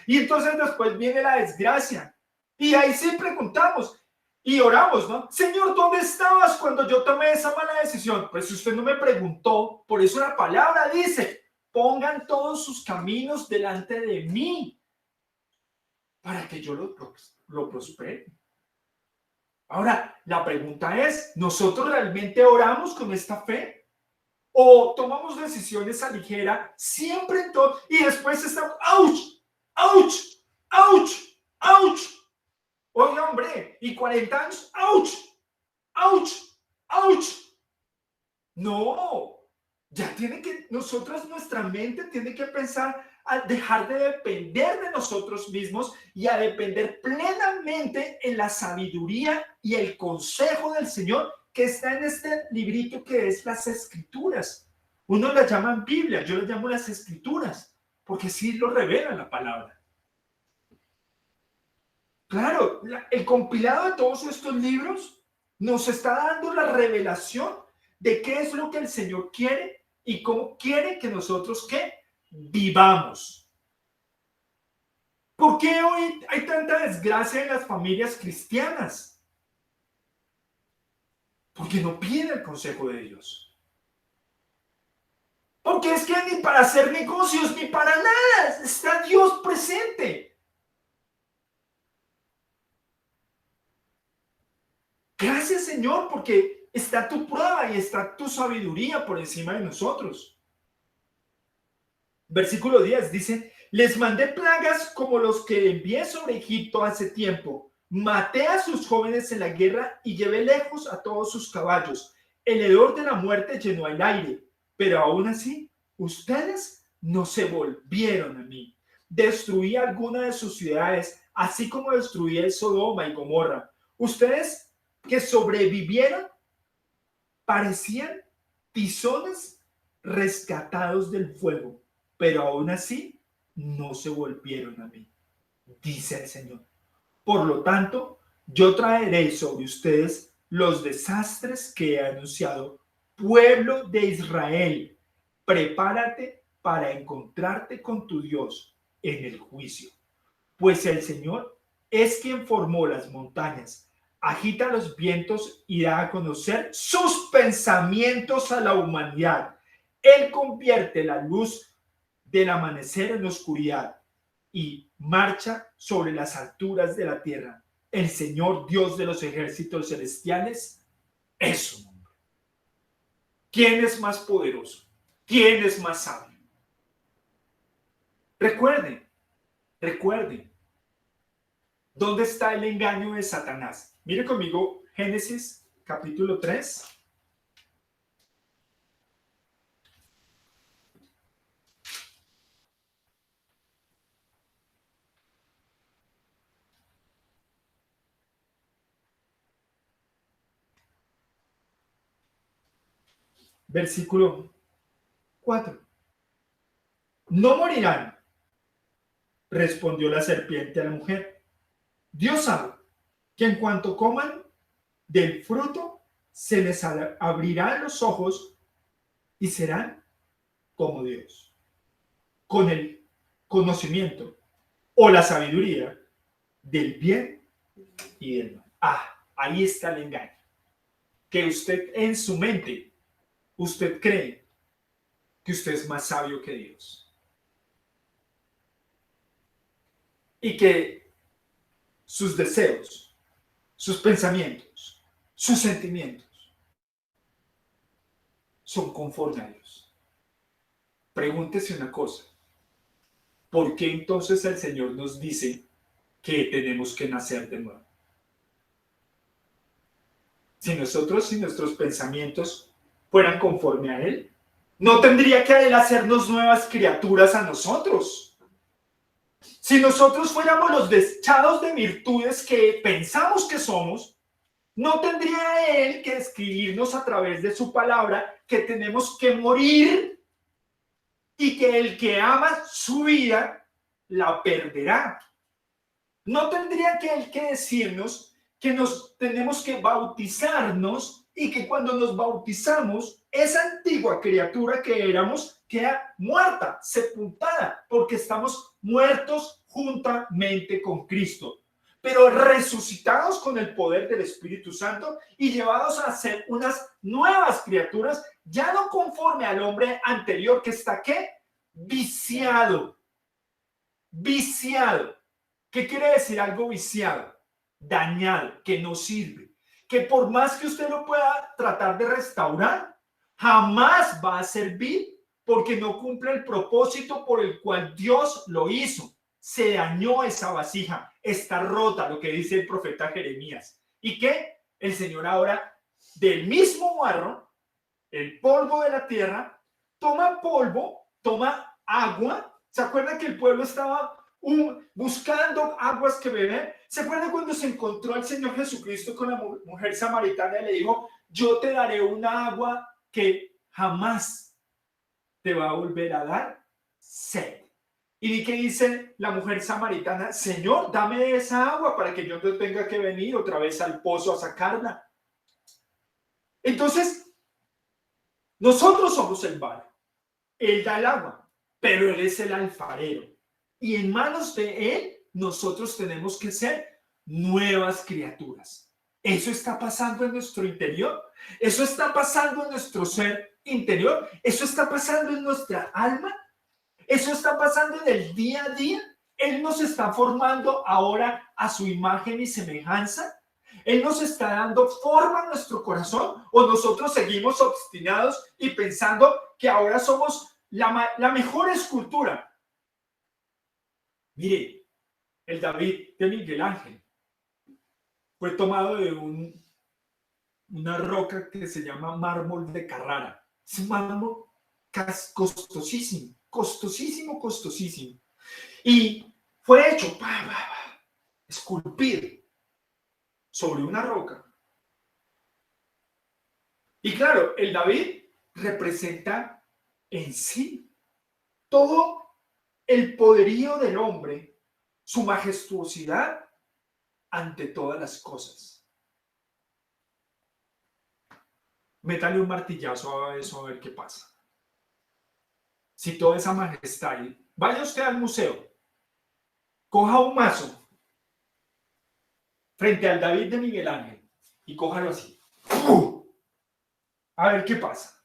Y entonces después viene la desgracia. Y ahí sí preguntamos y oramos, ¿no? Señor, ¿dónde estabas cuando yo tomé esa mala decisión? Pues usted no me preguntó, por eso la palabra dice, pongan todos sus caminos delante de mí para que yo lo prospere. Ahora, la pregunta es, ¿nosotros realmente oramos con esta fe? o tomamos decisiones a ligera, siempre en todo, y después estamos, ¡ouch! ¡Ouch! ¡Ouch! ¡Ouch! Oiga, hombre, y 40 años, ¡ouch! ¡Ouch! ¡Ouch! No, ya tiene que, nosotros, nuestra mente tiene que pensar a dejar de depender de nosotros mismos y a depender plenamente en la sabiduría y el consejo del Señor que está en este librito que es las Escrituras. Uno la llaman Biblia, yo la llamo las Escrituras, porque sí lo revela la palabra. Claro, el compilado de todos estos libros nos está dando la revelación de qué es lo que el Señor quiere y cómo quiere que nosotros ¿qué? Vivamos. ¿Por qué hoy hay tanta desgracia en las familias cristianas? Porque no piden el consejo de Dios. Porque es que ni para hacer negocios ni para nada está Dios presente. Gracias, Señor, porque está tu prueba y está tu sabiduría por encima de nosotros. Versículo 10 dice: les mandé plagas como los que envié sobre Egipto hace tiempo. Maté a sus jóvenes en la guerra y llevé lejos a todos sus caballos. El hedor de la muerte llenó el aire, pero aún así, ustedes no se volvieron a mí. Destruí alguna de sus ciudades, así como destruí el Sodoma y Gomorra. Ustedes que sobrevivieron parecían tizones rescatados del fuego, pero aún así no se volvieron a mí, dice el Señor. Por lo tanto, yo traeré sobre ustedes los desastres que he anunciado. Pueblo de Israel, prepárate para encontrarte con tu Dios en el juicio, pues el Señor es quien formó las montañas, agita los vientos y da a conocer sus pensamientos a la humanidad. Él convierte la luz del amanecer en oscuridad y marcha sobre las alturas de la tierra. El Señor Dios de los ejércitos celestiales es su nombre. ¿Quién es más poderoso? ¿Quién es más sabio? Recuerden, ¿dónde está el engaño de Satanás? Mire conmigo Génesis capítulo 3. Versículo 4. No morirán, respondió la serpiente a la mujer. Dios sabe que en cuanto coman del fruto, se les abrirán los ojos y serán como Dios, con el conocimiento o la sabiduría del bien y del mal. Ahí está el engaño. Que usted en su mente, usted cree que usted es más sabio que Dios. Y que sus deseos, sus pensamientos, sus sentimientos son conforme a Dios. Pregúntese una cosa. ¿Por qué entonces el Señor nos dice que tenemos que nacer de nuevo? Si nuestros pensamientos fueran conforme a Él, no tendría que Él hacernos nuevas criaturas a nosotros. Si nosotros fuéramos los desechados de virtudes que pensamos que somos, no tendría Él que escribirnos a través de su palabra que tenemos que morir y que el que ama su vida la perderá. No tendría que Él que decirnos que nos tenemos que bautizarnos y que cuando nos bautizamos, esa antigua criatura que éramos queda muerta, sepultada, porque estamos muertos juntamente con Cristo, pero resucitados con el poder del Espíritu Santo y llevados a ser unas nuevas criaturas, ya no conforme al hombre anterior que está ¿qué? Viciado. Viciado. ¿Qué quiere decir algo viciado? Dañado, que no sirve. Que por más que usted lo pueda tratar de restaurar, jamás va a servir porque no cumple el propósito por el cual Dios lo hizo. Se dañó esa vasija, está rota, lo que dice el profeta Jeremías. ¿Y qué? El Señor ahora, del mismo barro, el polvo de la tierra, toma polvo, toma agua. ¿Se acuerdan que el pueblo estaba buscando aguas que beber? ¿Se acuerdan cuando se encontró el Señor Jesucristo con la mujer samaritana y le dijo, yo te daré una agua que jamás te va a volver a dar sed? ¿Y qué dice la mujer samaritana? Señor, dame esa agua para que yo no tenga que venir otra vez al pozo a sacarla. Entonces, nosotros somos el barro. Él da el agua, pero Él es el alfarero. Y en manos de Él, nosotros tenemos que ser nuevas criaturas. Eso está pasando en nuestro interior. Eso está pasando en nuestro ser interior. Eso está pasando en nuestra alma. Eso está pasando en el día a día. Él nos está formando ahora a su imagen y semejanza. Él nos está dando forma a nuestro corazón, o nosotros seguimos obstinados y pensando que ahora somos la mejor escultura. Mire, el David de Miguel Ángel fue tomado de una roca que se llama mármol de Carrara. Es un mármol costosísimo, costosísimo, costosísimo. Y fue hecho esculpido sobre una roca. Y claro, el David representa en sí todo el poderío del hombre, su majestuosidad ante todas las cosas. Métale un martillazo a eso a ver qué pasa. Si toda esa majestad, vaya usted al museo, coja un mazo frente al David de Miguel Ángel y cójalo así. A ver qué pasa.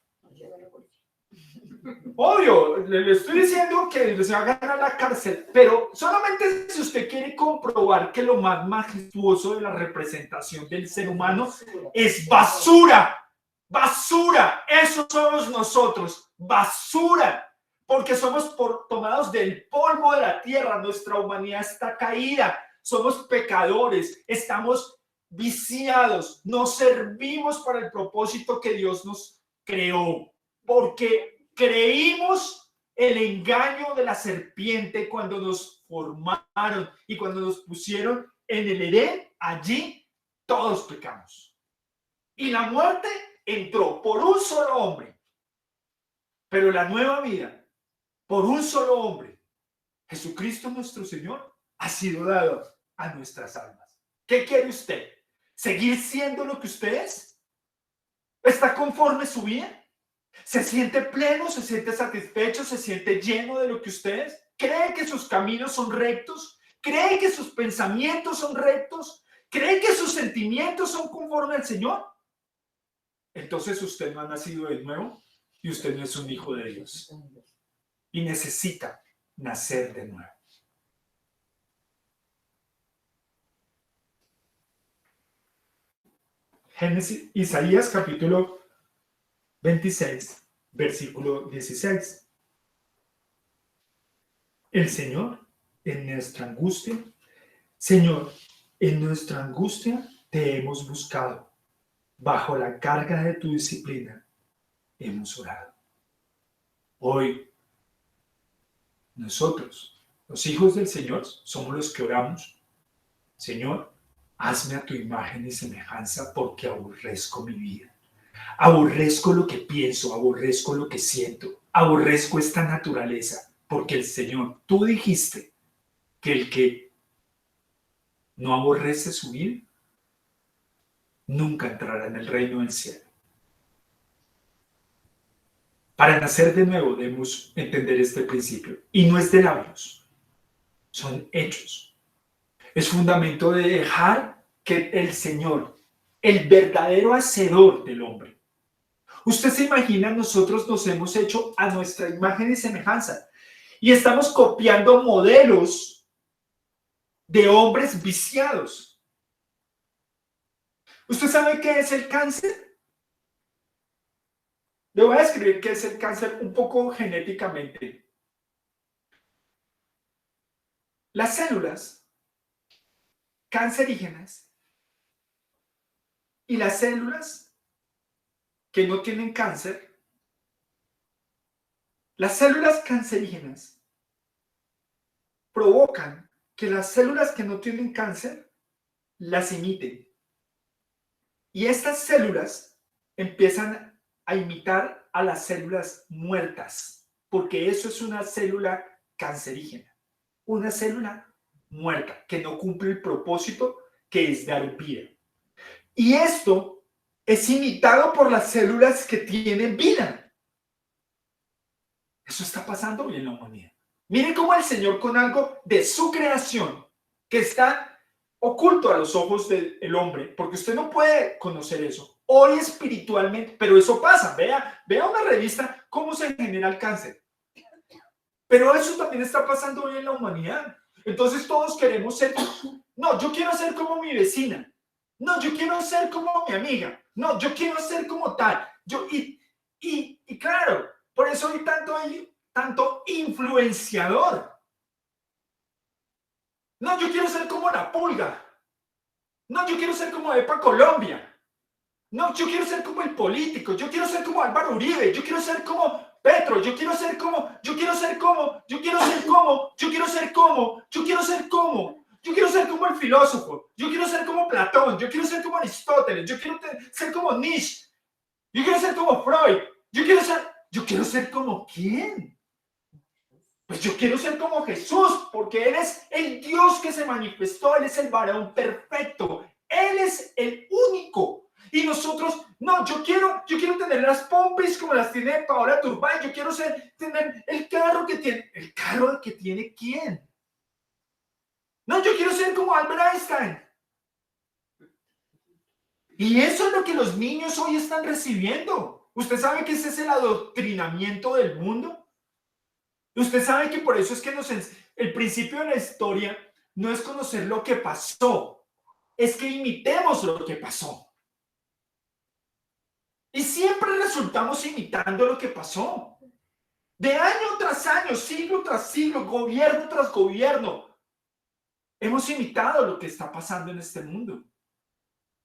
Obvio, le estoy diciendo que se va a ganar la cárcel, pero solamente si usted quiere comprobar que lo más majestuoso de la representación del ser humano es basura. Basura, eso somos nosotros, basura, porque somos tomados del polvo de la tierra, nuestra humanidad está caída, somos pecadores, estamos viciados, no servimos para el propósito que Dios nos creó, porque creímos el engaño de la serpiente cuando nos formaron y cuando nos pusieron en el Edén, allí todos pecamos. Y la muerte entró por un solo hombre, pero la nueva vida por un solo hombre, Jesucristo nuestro Señor, ha sido dado a nuestras almas. ¿Qué quiere usted? ¿Seguir siendo lo que usted es? ¿Está conforme su vida? ¿Se siente pleno? ¿Se siente satisfecho? ¿Se siente lleno de lo que usted es? ¿Cree que sus caminos son rectos? ¿Cree que sus pensamientos son rectos? ¿Cree que sus sentimientos son conforme al Señor? Entonces usted no ha nacido de nuevo y usted no es un hijo de Dios. Y necesita nacer de nuevo. Isaías capítulo 26, versículo 16. El Señor en nuestra angustia, Señor, en nuestra angustia te hemos buscado. Bajo la carga de tu disciplina hemos orado. Hoy, nosotros, los hijos del Señor, somos los que oramos. Señor, hazme a tu imagen y semejanza porque aborrezco mi vida. Aborrezco lo que pienso, aborrezco lo que siento, aborrezco esta naturaleza, porque el Señor, tú dijiste que el que no aborrece su vida, nunca entrará en el reino del cielo. Para nacer de nuevo debemos entender este principio. Y no es de labios, son hechos. Es fundamento de dejar que el Señor, el verdadero hacedor del hombre. Usted se imagina, nosotros nos hemos hecho a nuestra imagen y semejanza. Y estamos copiando modelos de hombres viciados. ¿Usted sabe qué es el cáncer? Le voy a describir qué es el cáncer un poco genéticamente. Las células cancerígenas y las células que no tienen cáncer, las células cancerígenas provocan que las células que no tienen cáncer las imiten. Y estas células empiezan a imitar a las células muertas, porque eso es una célula cancerígena, una célula muerta que no cumple el propósito que es dar vida. Y esto es imitado por las células que tienen vida. Eso está pasando hoy en la humanidad. Miren cómo el Señor, con algo de su creación que está oculto a los ojos del hombre, porque usted no puede conocer eso hoy espiritualmente, pero eso pasa. Vea una revista cómo se genera el cáncer. Pero eso también está pasando hoy en la humanidad. Entonces todos queremos ser, no, yo quiero ser como mi vecina, no, yo quiero ser como mi amiga, no, yo quiero ser como tal. Y claro, por eso hay tanto influenciador. No, yo quiero ser como la Pulga. No, yo quiero ser como Epa Colombia. No, yo quiero ser como el político. Yo quiero ser como Álvaro Uribe. Yo quiero ser como Petro. Yo quiero ser como el filósofo. Yo quiero ser como Platón. Yo quiero ser como Aristóteles. Yo quiero ser como Nietzsche. Yo quiero ser como Freud. Yo quiero ser como ¿quién? Pues yo quiero ser como Jesús, porque Él es el Dios que se manifestó, Él es el varón perfecto, Él es el único. Y nosotros, no, yo quiero tener las pompis como las tiene Paola Turbay, yo quiero tener el carro que tiene ¿quién? No, yo quiero ser como Albert Einstein. Y eso es lo que los niños hoy están recibiendo. ¿Usted sabe que ese es el adoctrinamiento del mundo? Usted sabe que por eso es que el principio de la historia no es conocer lo que pasó, es que imitemos lo que pasó. Y siempre resultamos imitando lo que pasó. De año tras año, siglo tras siglo, gobierno tras gobierno, hemos imitado lo que está pasando en este mundo.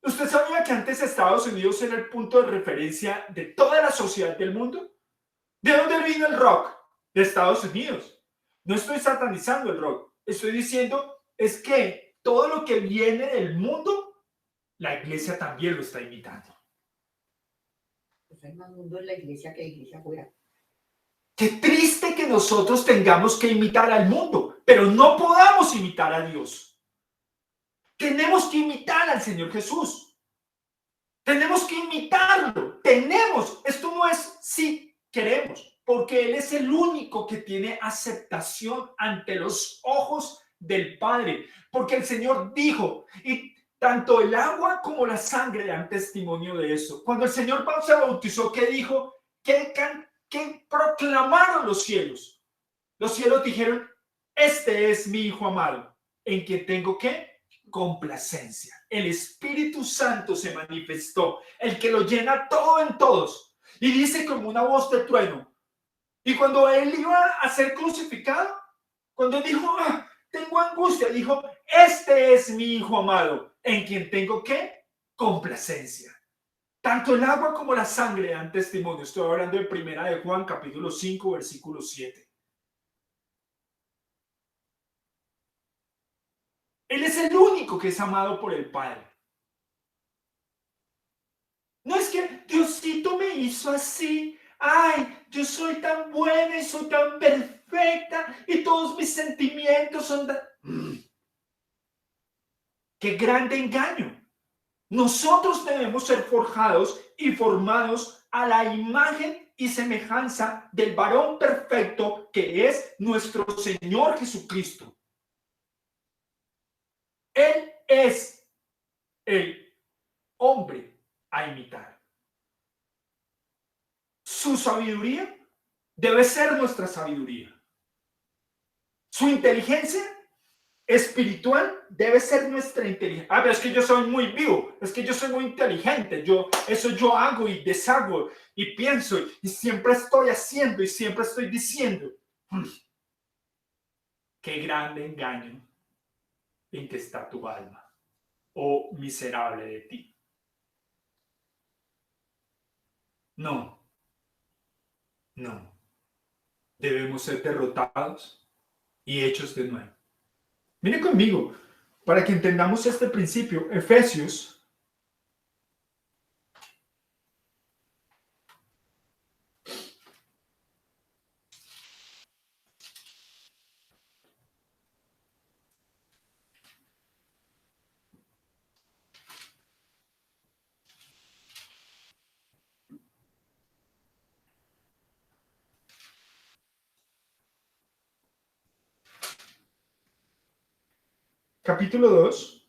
¿Usted sabía que antes Estados Unidos era el punto de referencia de toda la sociedad del mundo? ¿De dónde vino el rock? De Estados Unidos. No estoy satanizando el rock. Estoy diciendo es que todo lo que viene del mundo, la iglesia también lo está imitando. Pues hay más mundo en la iglesia que iglesia afuera. Qué triste que nosotros tengamos que imitar al mundo, pero no podamos imitar a Dios. Tenemos que imitar al Señor Jesús. Tenemos que imitarlo. Esto no es si queremos, porque Él es el único que tiene aceptación ante los ojos del Padre. Porque el Señor dijo, y tanto el agua como la sangre dan testimonio de eso. Cuando el Señor se bautizó, ¿qué dijo? ¿Qué proclamaron los cielos? Los cielos dijeron, este es mi Hijo amado, en quien tengo ¿qué? Complacencia. El Espíritu Santo se manifestó, el que lo llena todo en todos. Y dice como una voz de trueno. Y cuando Él iba a ser crucificado, cuando dijo, tengo angustia, dijo, este es mi Hijo amado, en quien tengo ¿qué? Complacencia. Tanto el agua como la sangre dan testimonio. Estoy hablando de Primera de Juan, capítulo 5, versículo 7. Él es el único que es amado por el Padre. No es que Diosito me hizo así. Ay, yo soy tan buena y soy tan perfecta y todos mis sentimientos son tan... ¡Qué grande engaño! Nosotros debemos ser forjados y formados a la imagen y semejanza del varón perfecto que es nuestro Señor Jesucristo. Él es el hombre a imitar. Su sabiduría debe ser nuestra sabiduría. Su inteligencia espiritual debe ser nuestra inteligencia. Pero es que yo soy muy vivo, es que yo soy muy inteligente, eso yo hago y deshago y pienso y siempre estoy haciendo y siempre estoy diciendo. Qué grande engaño en que está tu alma, oh miserable de ti. No, no. Debemos ser derrotados y hechos de nuevo. Mire conmigo, para que entendamos este principio, Efesios capítulo 2,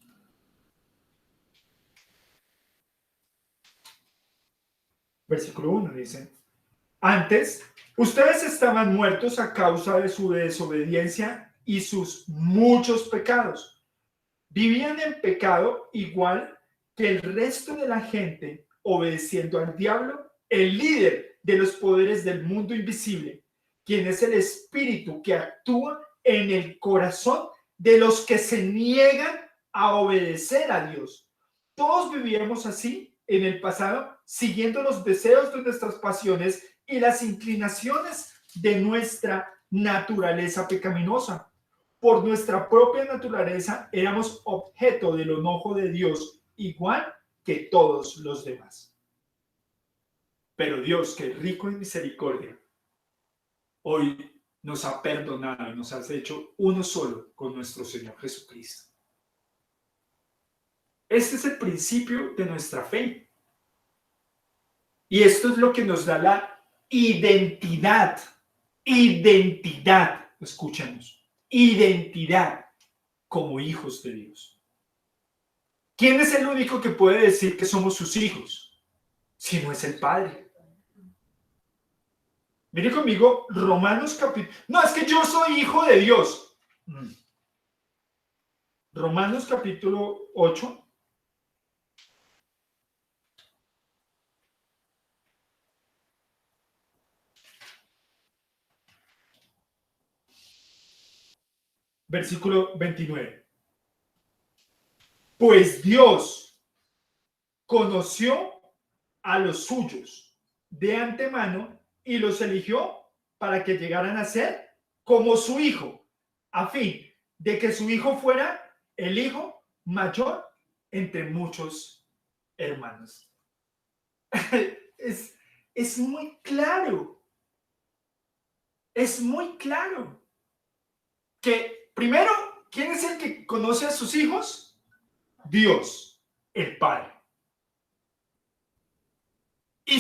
versículo 1 dice: antes, ustedes estaban muertos a causa de su desobediencia y sus muchos pecados. Vivían en pecado igual que el resto de la gente, obedeciendo al diablo, el líder de los poderes del mundo invisible, quien es el espíritu que actúa en el corazón de los que se niegan a obedecer a Dios. Todos vivíamos así en el pasado, siguiendo los deseos de nuestras pasiones y las inclinaciones de nuestra naturaleza pecaminosa. Por nuestra propia naturaleza éramos objeto del enojo de Dios, igual que todos los demás. Pero Dios, que es rico en misericordia, hoy nos ha perdonado y nos ha hecho uno solo con nuestro Señor Jesucristo. Este es el principio de nuestra fe. Y esto es lo que nos da la identidad. Identidad, escúchanos, identidad como hijos de Dios. ¿Quién es el único que puede decir que somos sus hijos? Si no es el Padre. Mire conmigo, Romanos capítulo... No, es que yo soy hijo de Dios. Romanos capítulo 8. Versículo 29. Pues Dios conoció a los suyos de antemano y los eligió para que llegaran a ser como su hijo, a fin de que su hijo fuera el hijo mayor entre muchos hermanos. Es muy claro. Es muy claro que primero, ¿quién es el que conoce a sus hijos? Dios, el Padre. Y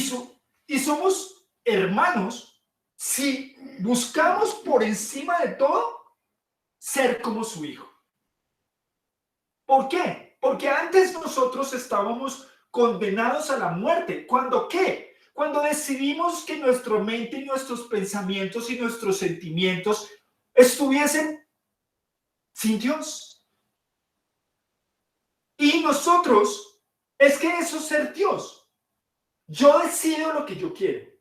somos hermanos si buscamos por encima de todo ser como su hijo. ¿Por qué? Porque antes nosotros estábamos condenados a la muerte. ¿Cuándo qué? Cuando decidimos que nuestra mente y nuestros pensamientos y nuestros sentimientos estuviesen sin Dios. Y nosotros, es que eso es ser Dios. Yo decido lo que yo quiero.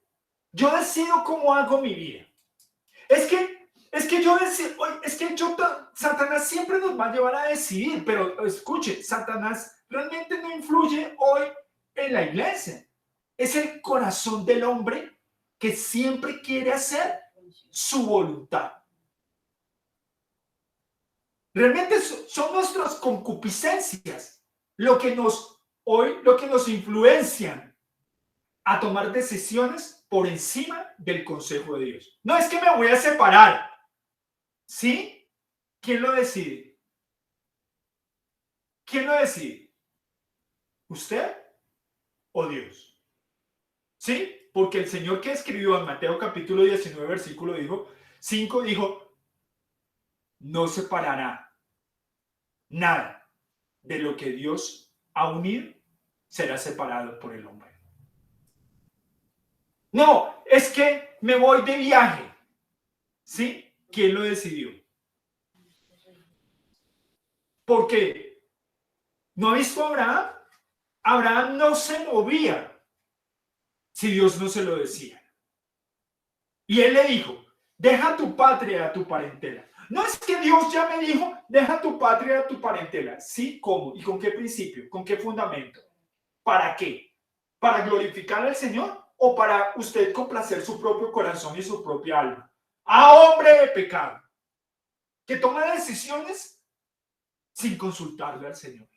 Yo decido cómo hago mi vida. Satanás siempre nos va a llevar a decidir, pero escuche, Satanás realmente no influye hoy en la iglesia. Es el corazón del hombre que siempre quiere hacer su voluntad. Realmente son nuestras concupiscencias lo que nos influencian a tomar decisiones por encima del consejo de Dios. No es que me voy a separar. ¿Sí? ¿Quién lo decide? ¿Quién lo decide? ¿Usted o Dios? ¿Sí? Porque el Señor que escribió en Mateo capítulo 19, versículo 5, dijo, no separará nada de lo que Dios ha unido, será separado por el hombre. No, es que me voy de viaje. ¿Sí? ¿Quién lo decidió? Porque ¿no ha visto a Abraham? Abraham no se movía si Dios no se lo decía. Y él le dijo, deja tu patria, a tu parentela. No es que Dios ya me dijo, deja tu patria, a tu parentela. Sí, ¿cómo? ¿Y con qué principio? ¿Con qué fundamento? ¿Para qué? ¿Para glorificar al Señor o para usted complacer su propio corazón y su propia alma? ¡Ah, hombre de pecado! Que toma decisiones sin consultarle al Señor.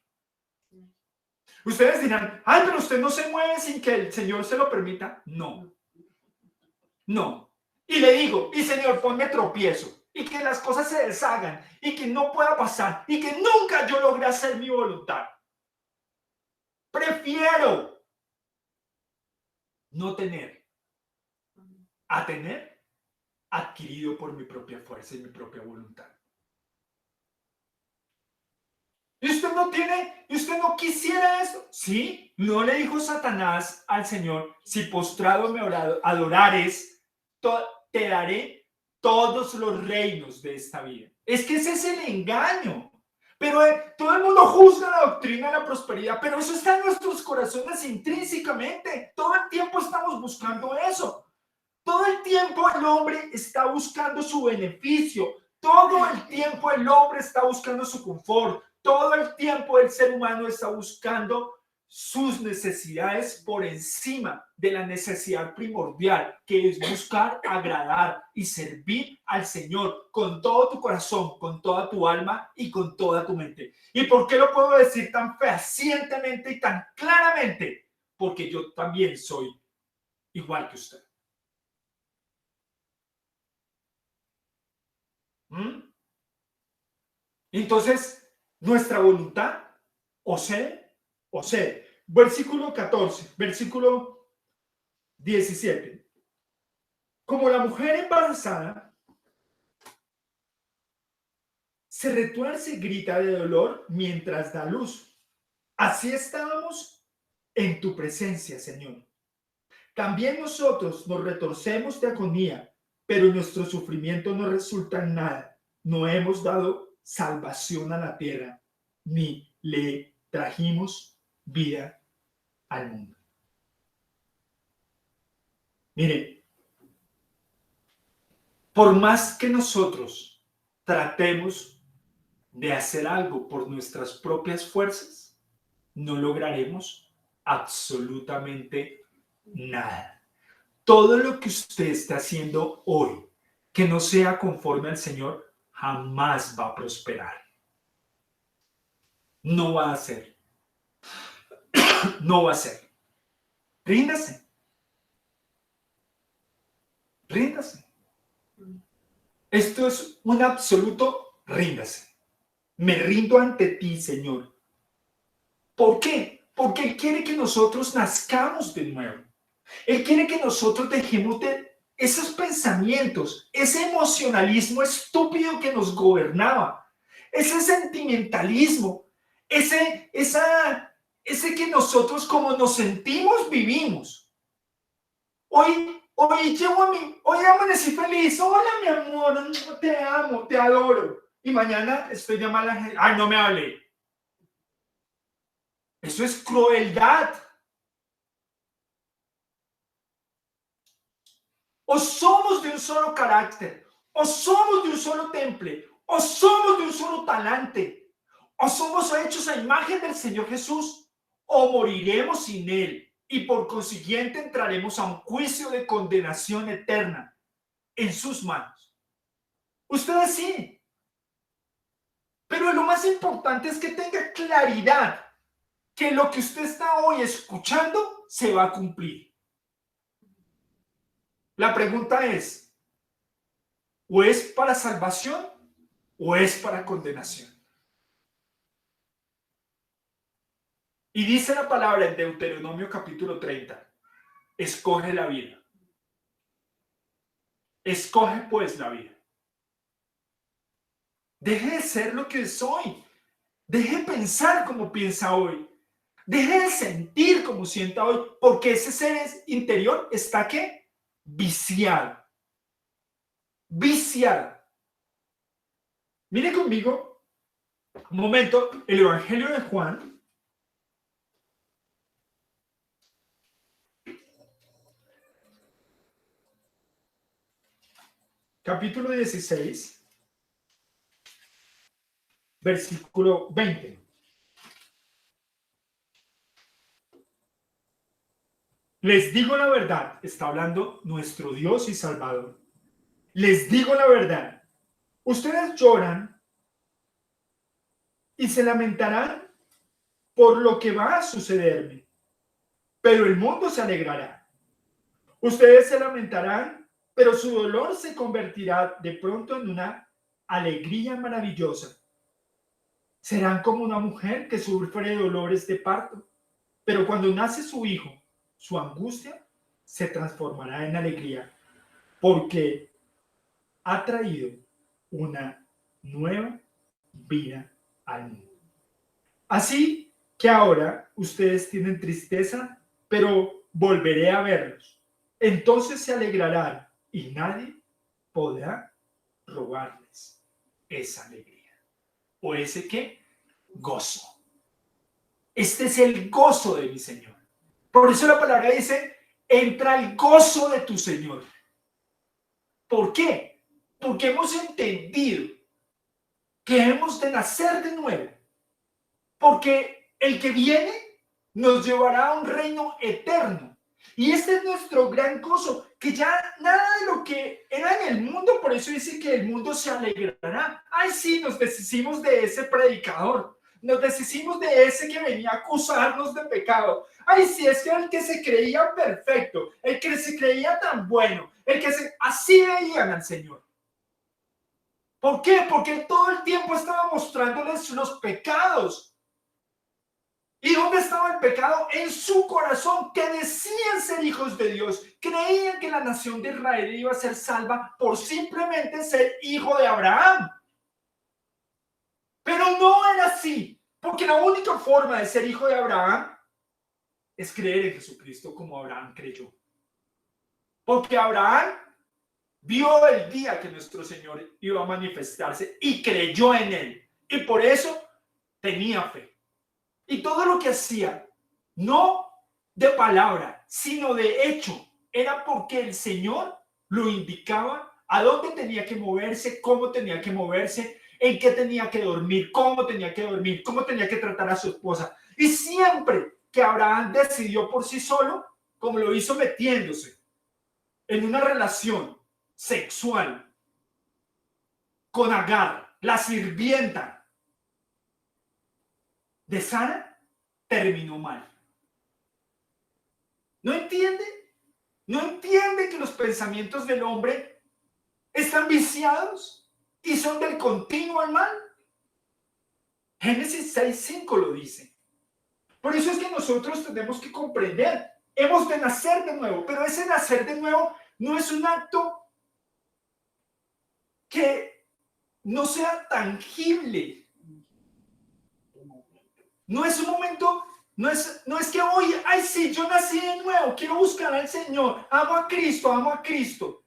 Ustedes dirán, ay, pero usted no se mueve sin que el Señor se lo permita. No, no. Y le digo, y Señor, ponme tropiezo, y que las cosas se deshagan, y que no pueda pasar, y que nunca yo logre hacer mi voluntad. Prefiero no tener a tener adquirido por mi propia fuerza y mi propia voluntad. ¿Y usted no tiene, y usted no quisiera eso? Sí, no le dijo Satanás al Señor, si postrado me adorares, te daré todos los reinos de esta vida. Es que ese es el engaño. Pero todo el mundo juzga la doctrina de la prosperidad, pero eso está en nuestros corazones intrínsecamente. Todo el tiempo estamos buscando eso. Todo el tiempo el hombre está buscando su beneficio. Todo el tiempo el hombre está buscando su confort. Todo el tiempo el ser humano está buscando sus necesidades por encima de la necesidad primordial, que es buscar agradar y servir al Señor con todo tu corazón, con toda tu alma y con toda tu mente. ¿Y por qué lo puedo decir tan fehacientemente y tan claramente? Porque yo también soy igual que usted. Entonces, nuestra voluntad o cede o cede. Versículo 14, versículo 17. Como la mujer embarazada se retuerce y grita de dolor mientras da luz. Así estábamos en tu presencia, Señor. También nosotros nos retorcemos de agonía, pero nuestro sufrimiento no resulta en nada. No hemos dado salvación a la tierra, ni le trajimos vida al mundo. Mire, por más que nosotros tratemos de hacer algo por nuestras propias fuerzas, no lograremos absolutamente nada. Todo lo que usted está haciendo hoy, que no sea conforme al Señor, jamás va a prosperar. No va a ser. No va a ser. Ríndase. Ríndase. Esto es un absoluto ríndase. Me rindo ante ti, Señor. ¿Por qué? Porque Él quiere que nosotros nazcamos de nuevo. Él quiere que nosotros dejemos de esos pensamientos, ese emocionalismo estúpido que nos gobernaba, ese sentimentalismo, ese que nosotros como nos sentimos vivimos. Hoy hoy amanecí feliz. Hola, mi amor, te amo, te adoro. Y mañana estoy de mala gente. Ay, no me hable. Eso es crueldad. O somos de un solo carácter, o somos de un solo temple, o somos de un solo talante, o somos hechos a imagen del Señor Jesús, o moriremos sin Él, y por consiguiente entraremos a un juicio de condenación eterna en sus manos. Usted sí. Pero lo más importante es que tenga claridad que lo que usted está hoy escuchando se va a cumplir. La pregunta es, ¿o es para salvación o es para condenación? Y dice la palabra en Deuteronomio capítulo 30, escoge la vida. Escoge pues la vida. Deje de ser lo que soy. Deje de pensar como piensa hoy. Deje de sentir como sienta hoy, porque ese ser interior está ¿qué? Viciado. Viciado. Mire conmigo Un momento, el Evangelio de Juan, capítulo 16, versículo 20. Les digo la verdad, está hablando nuestro Dios y Salvador. Les digo la verdad, ustedes lloran y se lamentarán por lo que va a sucederme, pero el mundo se alegrará. Ustedes se lamentarán, pero su dolor se convertirá de pronto en una alegría maravillosa. Serán como una mujer que sufre dolores de parto, pero cuando nace su hijo, su angustia se transformará en alegría, porque ha traído una nueva vida al mundo. Así que ahora ustedes tienen tristeza, pero volveré a verlos. Entonces se alegrarán y nadie podrá robarles esa alegría. ¿O ese qué? Gozo. Este es el gozo de mi Señor. Por eso la palabra dice, entra el gozo de tu Señor. ¿Por qué? Porque hemos entendido que hemos de nacer de nuevo. Porque el que viene nos llevará a un reino eterno. Y este es nuestro gran gozo, que ya nada de lo que era en el mundo, por eso dice que el mundo se alegrará. Ay, sí, nos deshicimos de ese predicador, nos deshicimos de ese que venía a acusarnos de pecado. Ay, sí, es que el que se creía perfecto, el que se creía tan bueno, así veían al Señor. ¿Por qué? Porque todo el tiempo estaba mostrándoles los pecados. ¿Y dónde estaba el pecado? En su corazón, que decían ser hijos de Dios. Creían que la nación de Israel iba a ser salva por simplemente ser hijo de Abraham. Pero no era así, porque la única forma de ser hijo de Abraham es creer en Jesucristo como Abraham creyó. Porque Abraham vio el día que nuestro Señor iba a manifestarse y creyó en él. Y por eso tenía fe. Y todo lo que hacía, no de palabra, sino de hecho, era porque el Señor lo indicaba a dónde tenía que moverse, cómo tenía que moverse, en qué tenía que dormir, cómo tenía que tratar a su esposa. Y siempre que Abraham decidió por sí solo, como lo hizo metiéndose en una relación sexual con Agar, la sirvienta de Sara, terminó mal. ¿No entiende? ¿No entiende que los pensamientos del hombre están viciados y son del continuo al mal? Génesis 6:5 lo dice. Por eso es que nosotros tenemos que comprender, hemos de nacer de nuevo, pero ese nacer de nuevo no es un acto que no sea tangible. No es un momento, no es que hoy, ay sí, yo nací de nuevo, quiero buscar al Señor, amo a Cristo, amo a Cristo.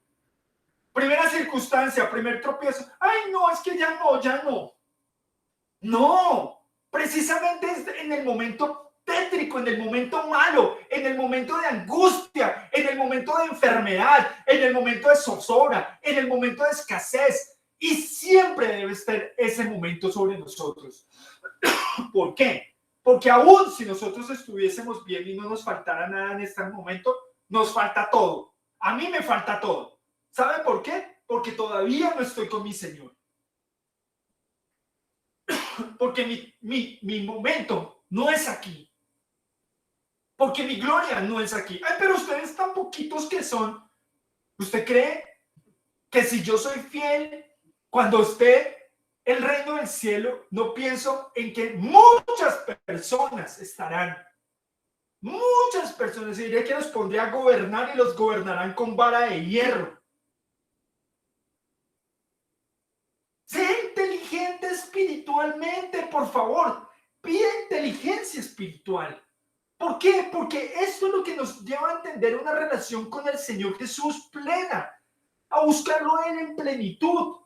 Primera circunstancia, primer tropiezo, ay no, es que ya no. No, precisamente es en el momento tétrico, en el momento malo, en el momento de angustia, en el momento de enfermedad, en el momento de zozobra, en el momento de escasez. Y siempre debe estar ese momento sobre nosotros. ¿Por qué? Porque aún si nosotros estuviésemos bien y no nos faltara nada en este momento, nos falta todo. A mí me falta todo. ¿Sabe por qué? Porque todavía no estoy con mi Señor. Porque mi momento no es aquí. Porque mi gloria no es aquí. Ay, pero ustedes tan poquitos que son. ¿Usted cree que si yo soy fiel, cuando esté el reino del cielo, no pienso en que muchas personas estarán? Muchas personas, y diría que los pondré a gobernar y los gobernarán con vara de hierro. Sé inteligente espiritualmente, por favor. Pide inteligencia espiritual. ¿Por qué? Porque esto es lo que nos lleva a entender una relación con el Señor Jesús plena, a buscarlo a Él en plenitud.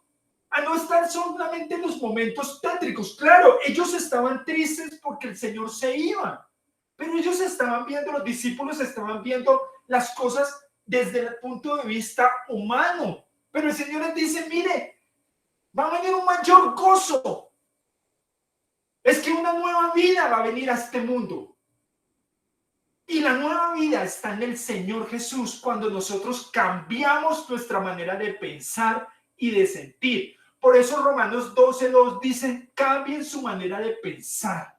a no estar solamente en los momentos tétricos. Claro, ellos estaban tristes porque el Señor se iba, pero ellos estaban viendo, los discípulos estaban viendo las cosas desde el punto de vista humano. Pero el Señor les dice, mire, va a venir un mayor gozo. Es que una nueva vida va a venir a este mundo. Y la nueva vida está en el Señor Jesús cuando nosotros cambiamos nuestra manera de pensar y de sentir. Por eso Romanos 12:2 dice, cambien su manera de pensar.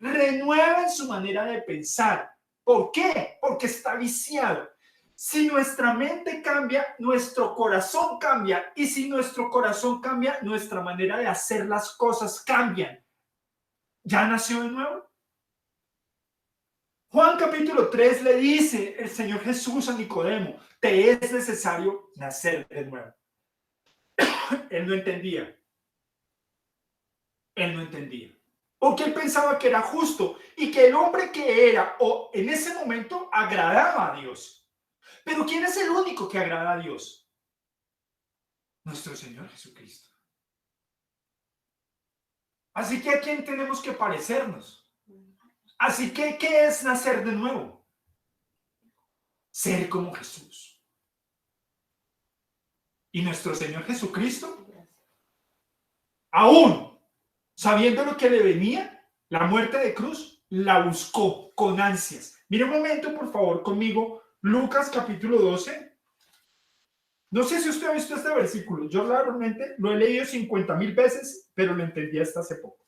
Renueven su manera de pensar. ¿Por qué? Porque está viciado. Si nuestra mente cambia, nuestro corazón cambia. Y si nuestro corazón cambia, nuestra manera de hacer las cosas cambian. ¿Ya nació de nuevo? Juan capítulo 3 le dice el Señor Jesús a Nicodemo, te es necesario nacer de nuevo. Él no entendía. Él no entendía. Porque él pensaba que era justo y que el hombre que era, o en ese momento, agradaba a Dios. Pero ¿quién es el único que agrada a Dios? Nuestro Señor Jesucristo. Así que ¿a quién tenemos que parecernos? Así que, ¿qué es nacer de nuevo? Ser como Jesús. Y nuestro Señor Jesucristo, aún sabiendo lo que le venía, la muerte de cruz, la buscó con ansias. Mire un momento, por favor, conmigo, Lucas capítulo 12. No sé si usted ha visto este versículo. Yo realmente lo he leído 50,000 veces, pero lo entendí hasta hace poco.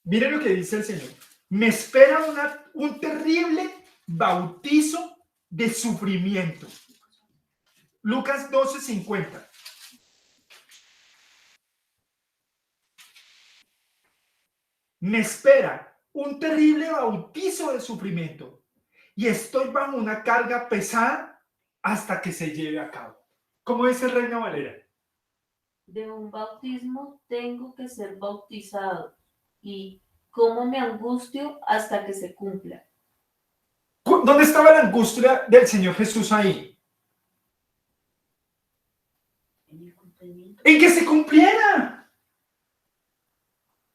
Mire lo que dice el Señor. Me espera un terrible bautizo de sufrimiento. Lucas 12:50. Me espera un terrible bautizo de sufrimiento y estoy bajo una carga pesada hasta que se lleve a cabo. ¿Cómo dice Reina Valera? De un bautismo tengo que ser bautizado y cómo me angustio hasta que se cumpla. ¿Dónde estaba la angustia del Señor Jesús ahí? En que se cumpliera.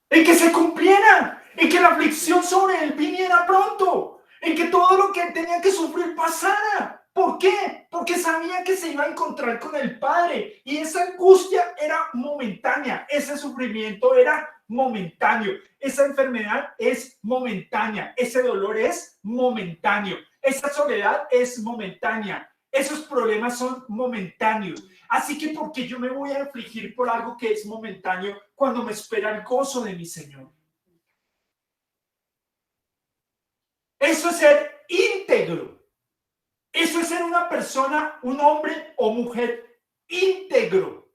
En que se cumpliera. En que la aflicción sobre él viniera pronto. En que todo lo que él tenía que sufrir pasara. ¿Por qué? Porque sabía que se iba a encontrar con el Padre. Y esa angustia era momentánea. Ese sufrimiento era momentáneo. Esa enfermedad es momentánea. Ese dolor es momentáneo. Esa soledad es momentánea. Esos problemas son momentáneos. Así que ¿por qué yo me voy a afligir por algo que es momentáneo cuando me espera el gozo de mi Señor? Eso es ser íntegro. Eso es ser una persona, un hombre o mujer íntegro.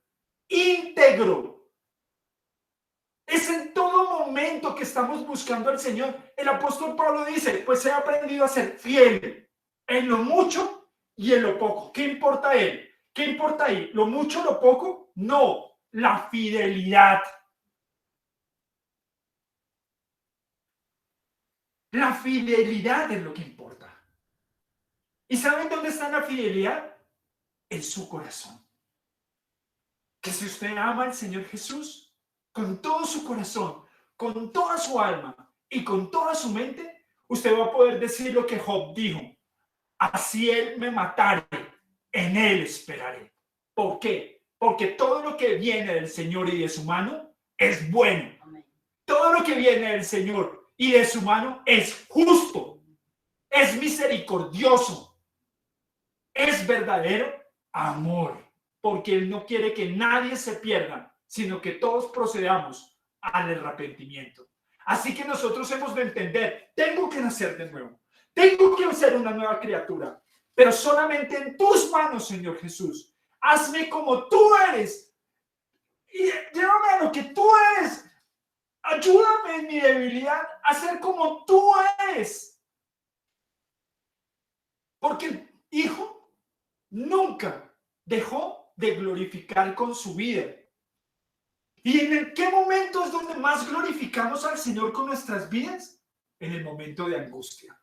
Íntegro. Es en todo momento que estamos buscando al Señor. El apóstol Pablo dice, pues he aprendido a ser fiel en lo mucho y en lo poco. ¿Qué importa a él? ¿Qué importa ahí? ¿Lo mucho, lo poco? No, la fidelidad. La fidelidad es lo que importa. ¿Y saben dónde está la fidelidad? En su corazón. Que si usted ama al Señor Jesús con todo su corazón, con toda su alma y con toda su mente, usted va a poder decir lo que Job dijo. Así él me matare, en él esperaré. ¿Por qué? Porque todo lo que viene del Señor y de su mano es bueno. Todo lo que viene del Señor y de su mano es justo, es misericordioso, es verdadero amor, porque Él no quiere que nadie se pierda, sino que todos procedamos al arrepentimiento. Así que nosotros hemos de entender, tengo que nacer de nuevo, tengo que ser una nueva criatura, pero solamente en tus manos, Señor Jesús. Hazme como tú eres y llévame a lo que tú eres. Ayúdame en mi debilidad a ser como tú eres. Porque el Hijo nunca dejó de glorificar con su vida. ¿Y en qué momento es donde más glorificamos al Señor con nuestras vidas? En el momento de angustia,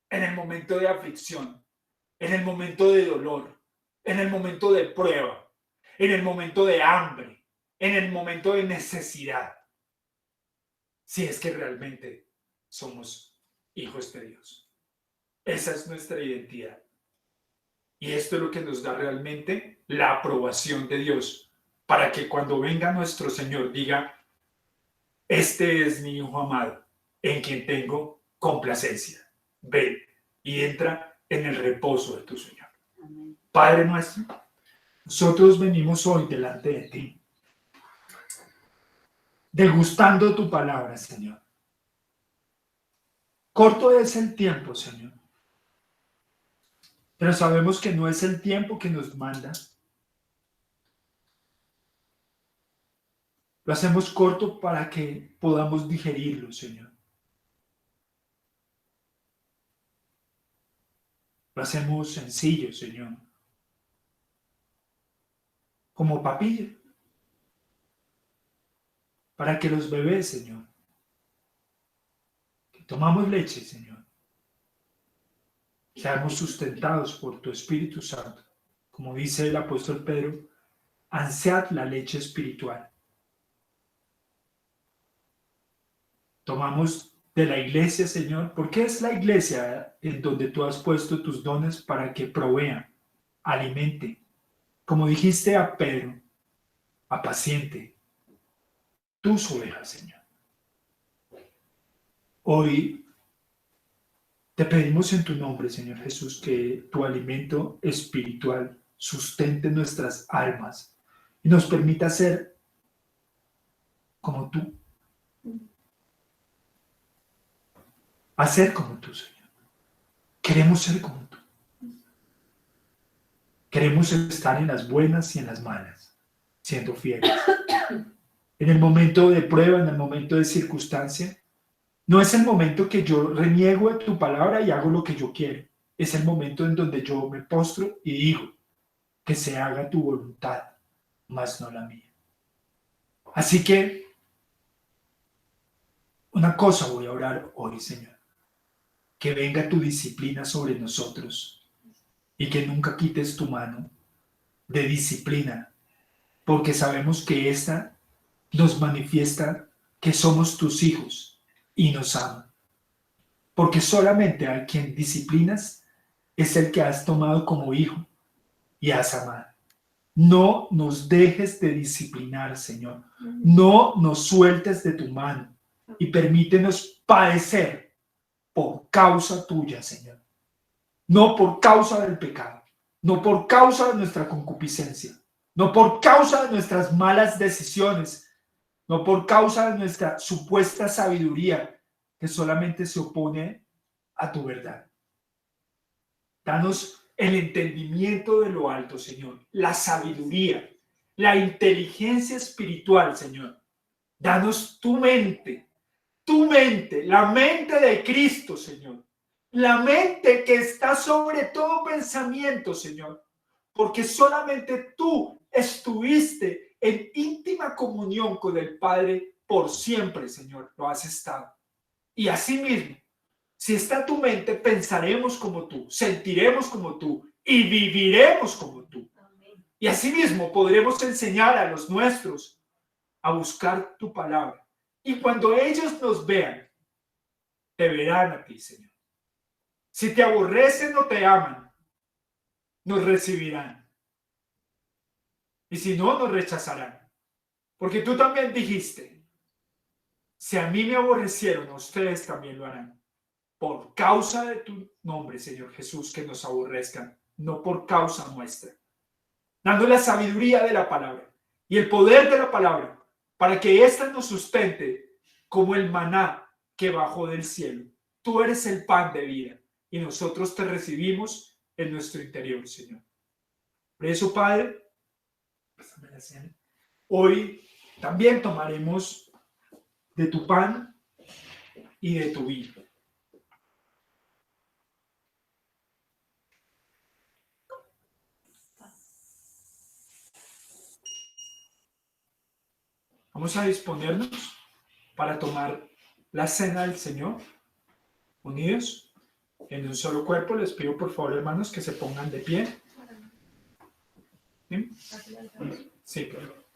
en el momento de aflicción, en el momento de dolor, en el momento de prueba, en el momento de hambre, en el momento de necesidad. Si es que realmente somos hijos de Dios. Esa es nuestra identidad. Y esto es lo que nos da realmente la aprobación de Dios, para que cuando venga nuestro Señor diga, este es mi Hijo amado, en quien tengo complacencia. Ven y entra en el reposo de tu Señor. Amén. Padre nuestro, nosotros venimos hoy delante de ti, degustando tu palabra, Señor. Corto es el tiempo, Señor, pero sabemos que no es el tiempo que nos manda. Lo hacemos corto para que podamos digerirlo, Señor. Lo hacemos sencillo, Señor. Como papilla. Para que los bebés, Señor, que tomamos leche, Señor, seamos sustentados por tu Espíritu Santo. Como dice el apóstol Pedro, ansiad la leche espiritual. Tomamos de la iglesia, Señor, porque es la iglesia en donde tú has puesto tus dones para que provean, alimente. Como dijiste a Pedro, apaciente tus ovejas, Señor. Hoy te pedimos en tu nombre, Señor Jesús, que tu alimento espiritual sustente nuestras almas y nos permita ser como tú. Hacer como tú, Señor. Queremos ser como tú. Queremos estar en las buenas y en las malas, siendo fieles. En el momento de prueba, en el momento de circunstancia, no es el momento que yo reniego de tu palabra y hago lo que yo quiero. Es el momento en donde yo me postro y digo que se haga tu voluntad, más no la mía. Así que una cosa voy a orar hoy, Señor. Que venga tu disciplina sobre nosotros y que nunca quites tu mano de disciplina, porque sabemos que esta nos manifiesta que somos tus hijos y nos ama. Porque solamente a quien disciplinas es el que has tomado como hijo y has amado. No nos dejes de disciplinar, Señor. No nos sueltes de tu mano y permítenos padecer por causa tuya, Señor. No por causa del pecado, no por causa de nuestra concupiscencia, no por causa de nuestras malas decisiones, no por causa de nuestra supuesta sabiduría que solamente se opone a tu verdad. Danos el entendimiento de lo alto, Señor, la sabiduría, la inteligencia espiritual, Señor. Danos tu mente, la mente de Cristo, Señor. La mente que está sobre todo pensamiento, Señor. Porque solamente tú estuviste en íntima comunión con el Padre por siempre, Señor. Lo has estado. Y asimismo, si está tu mente, pensaremos como tú, sentiremos como tú y viviremos como tú. Y asimismo podremos enseñar a los nuestros a buscar tu palabra. Y cuando ellos nos vean, te verán a ti, Señor. Si te aborrecen o te aman, nos recibirán. Y si no, nos rechazarán. Porque tú también dijiste, si a mí me aborrecieron, a ustedes también lo harán. Por causa de tu nombre, Señor Jesús, que nos aborrezcan, no por causa nuestra. Dando la sabiduría de la palabra y el poder de la palabra, para que ésta nos sustente como el maná que bajó del cielo. Tú eres el pan de vida y nosotros te recibimos en nuestro interior, Señor. Por eso, Padre, hoy también tomaremos de tu pan y de tu vino. Vamos a disponernos para tomar la cena del Señor, unidos en un solo cuerpo. Les pido por favor, hermanos, que se pongan de pie. ¿Sí? Sí, claro.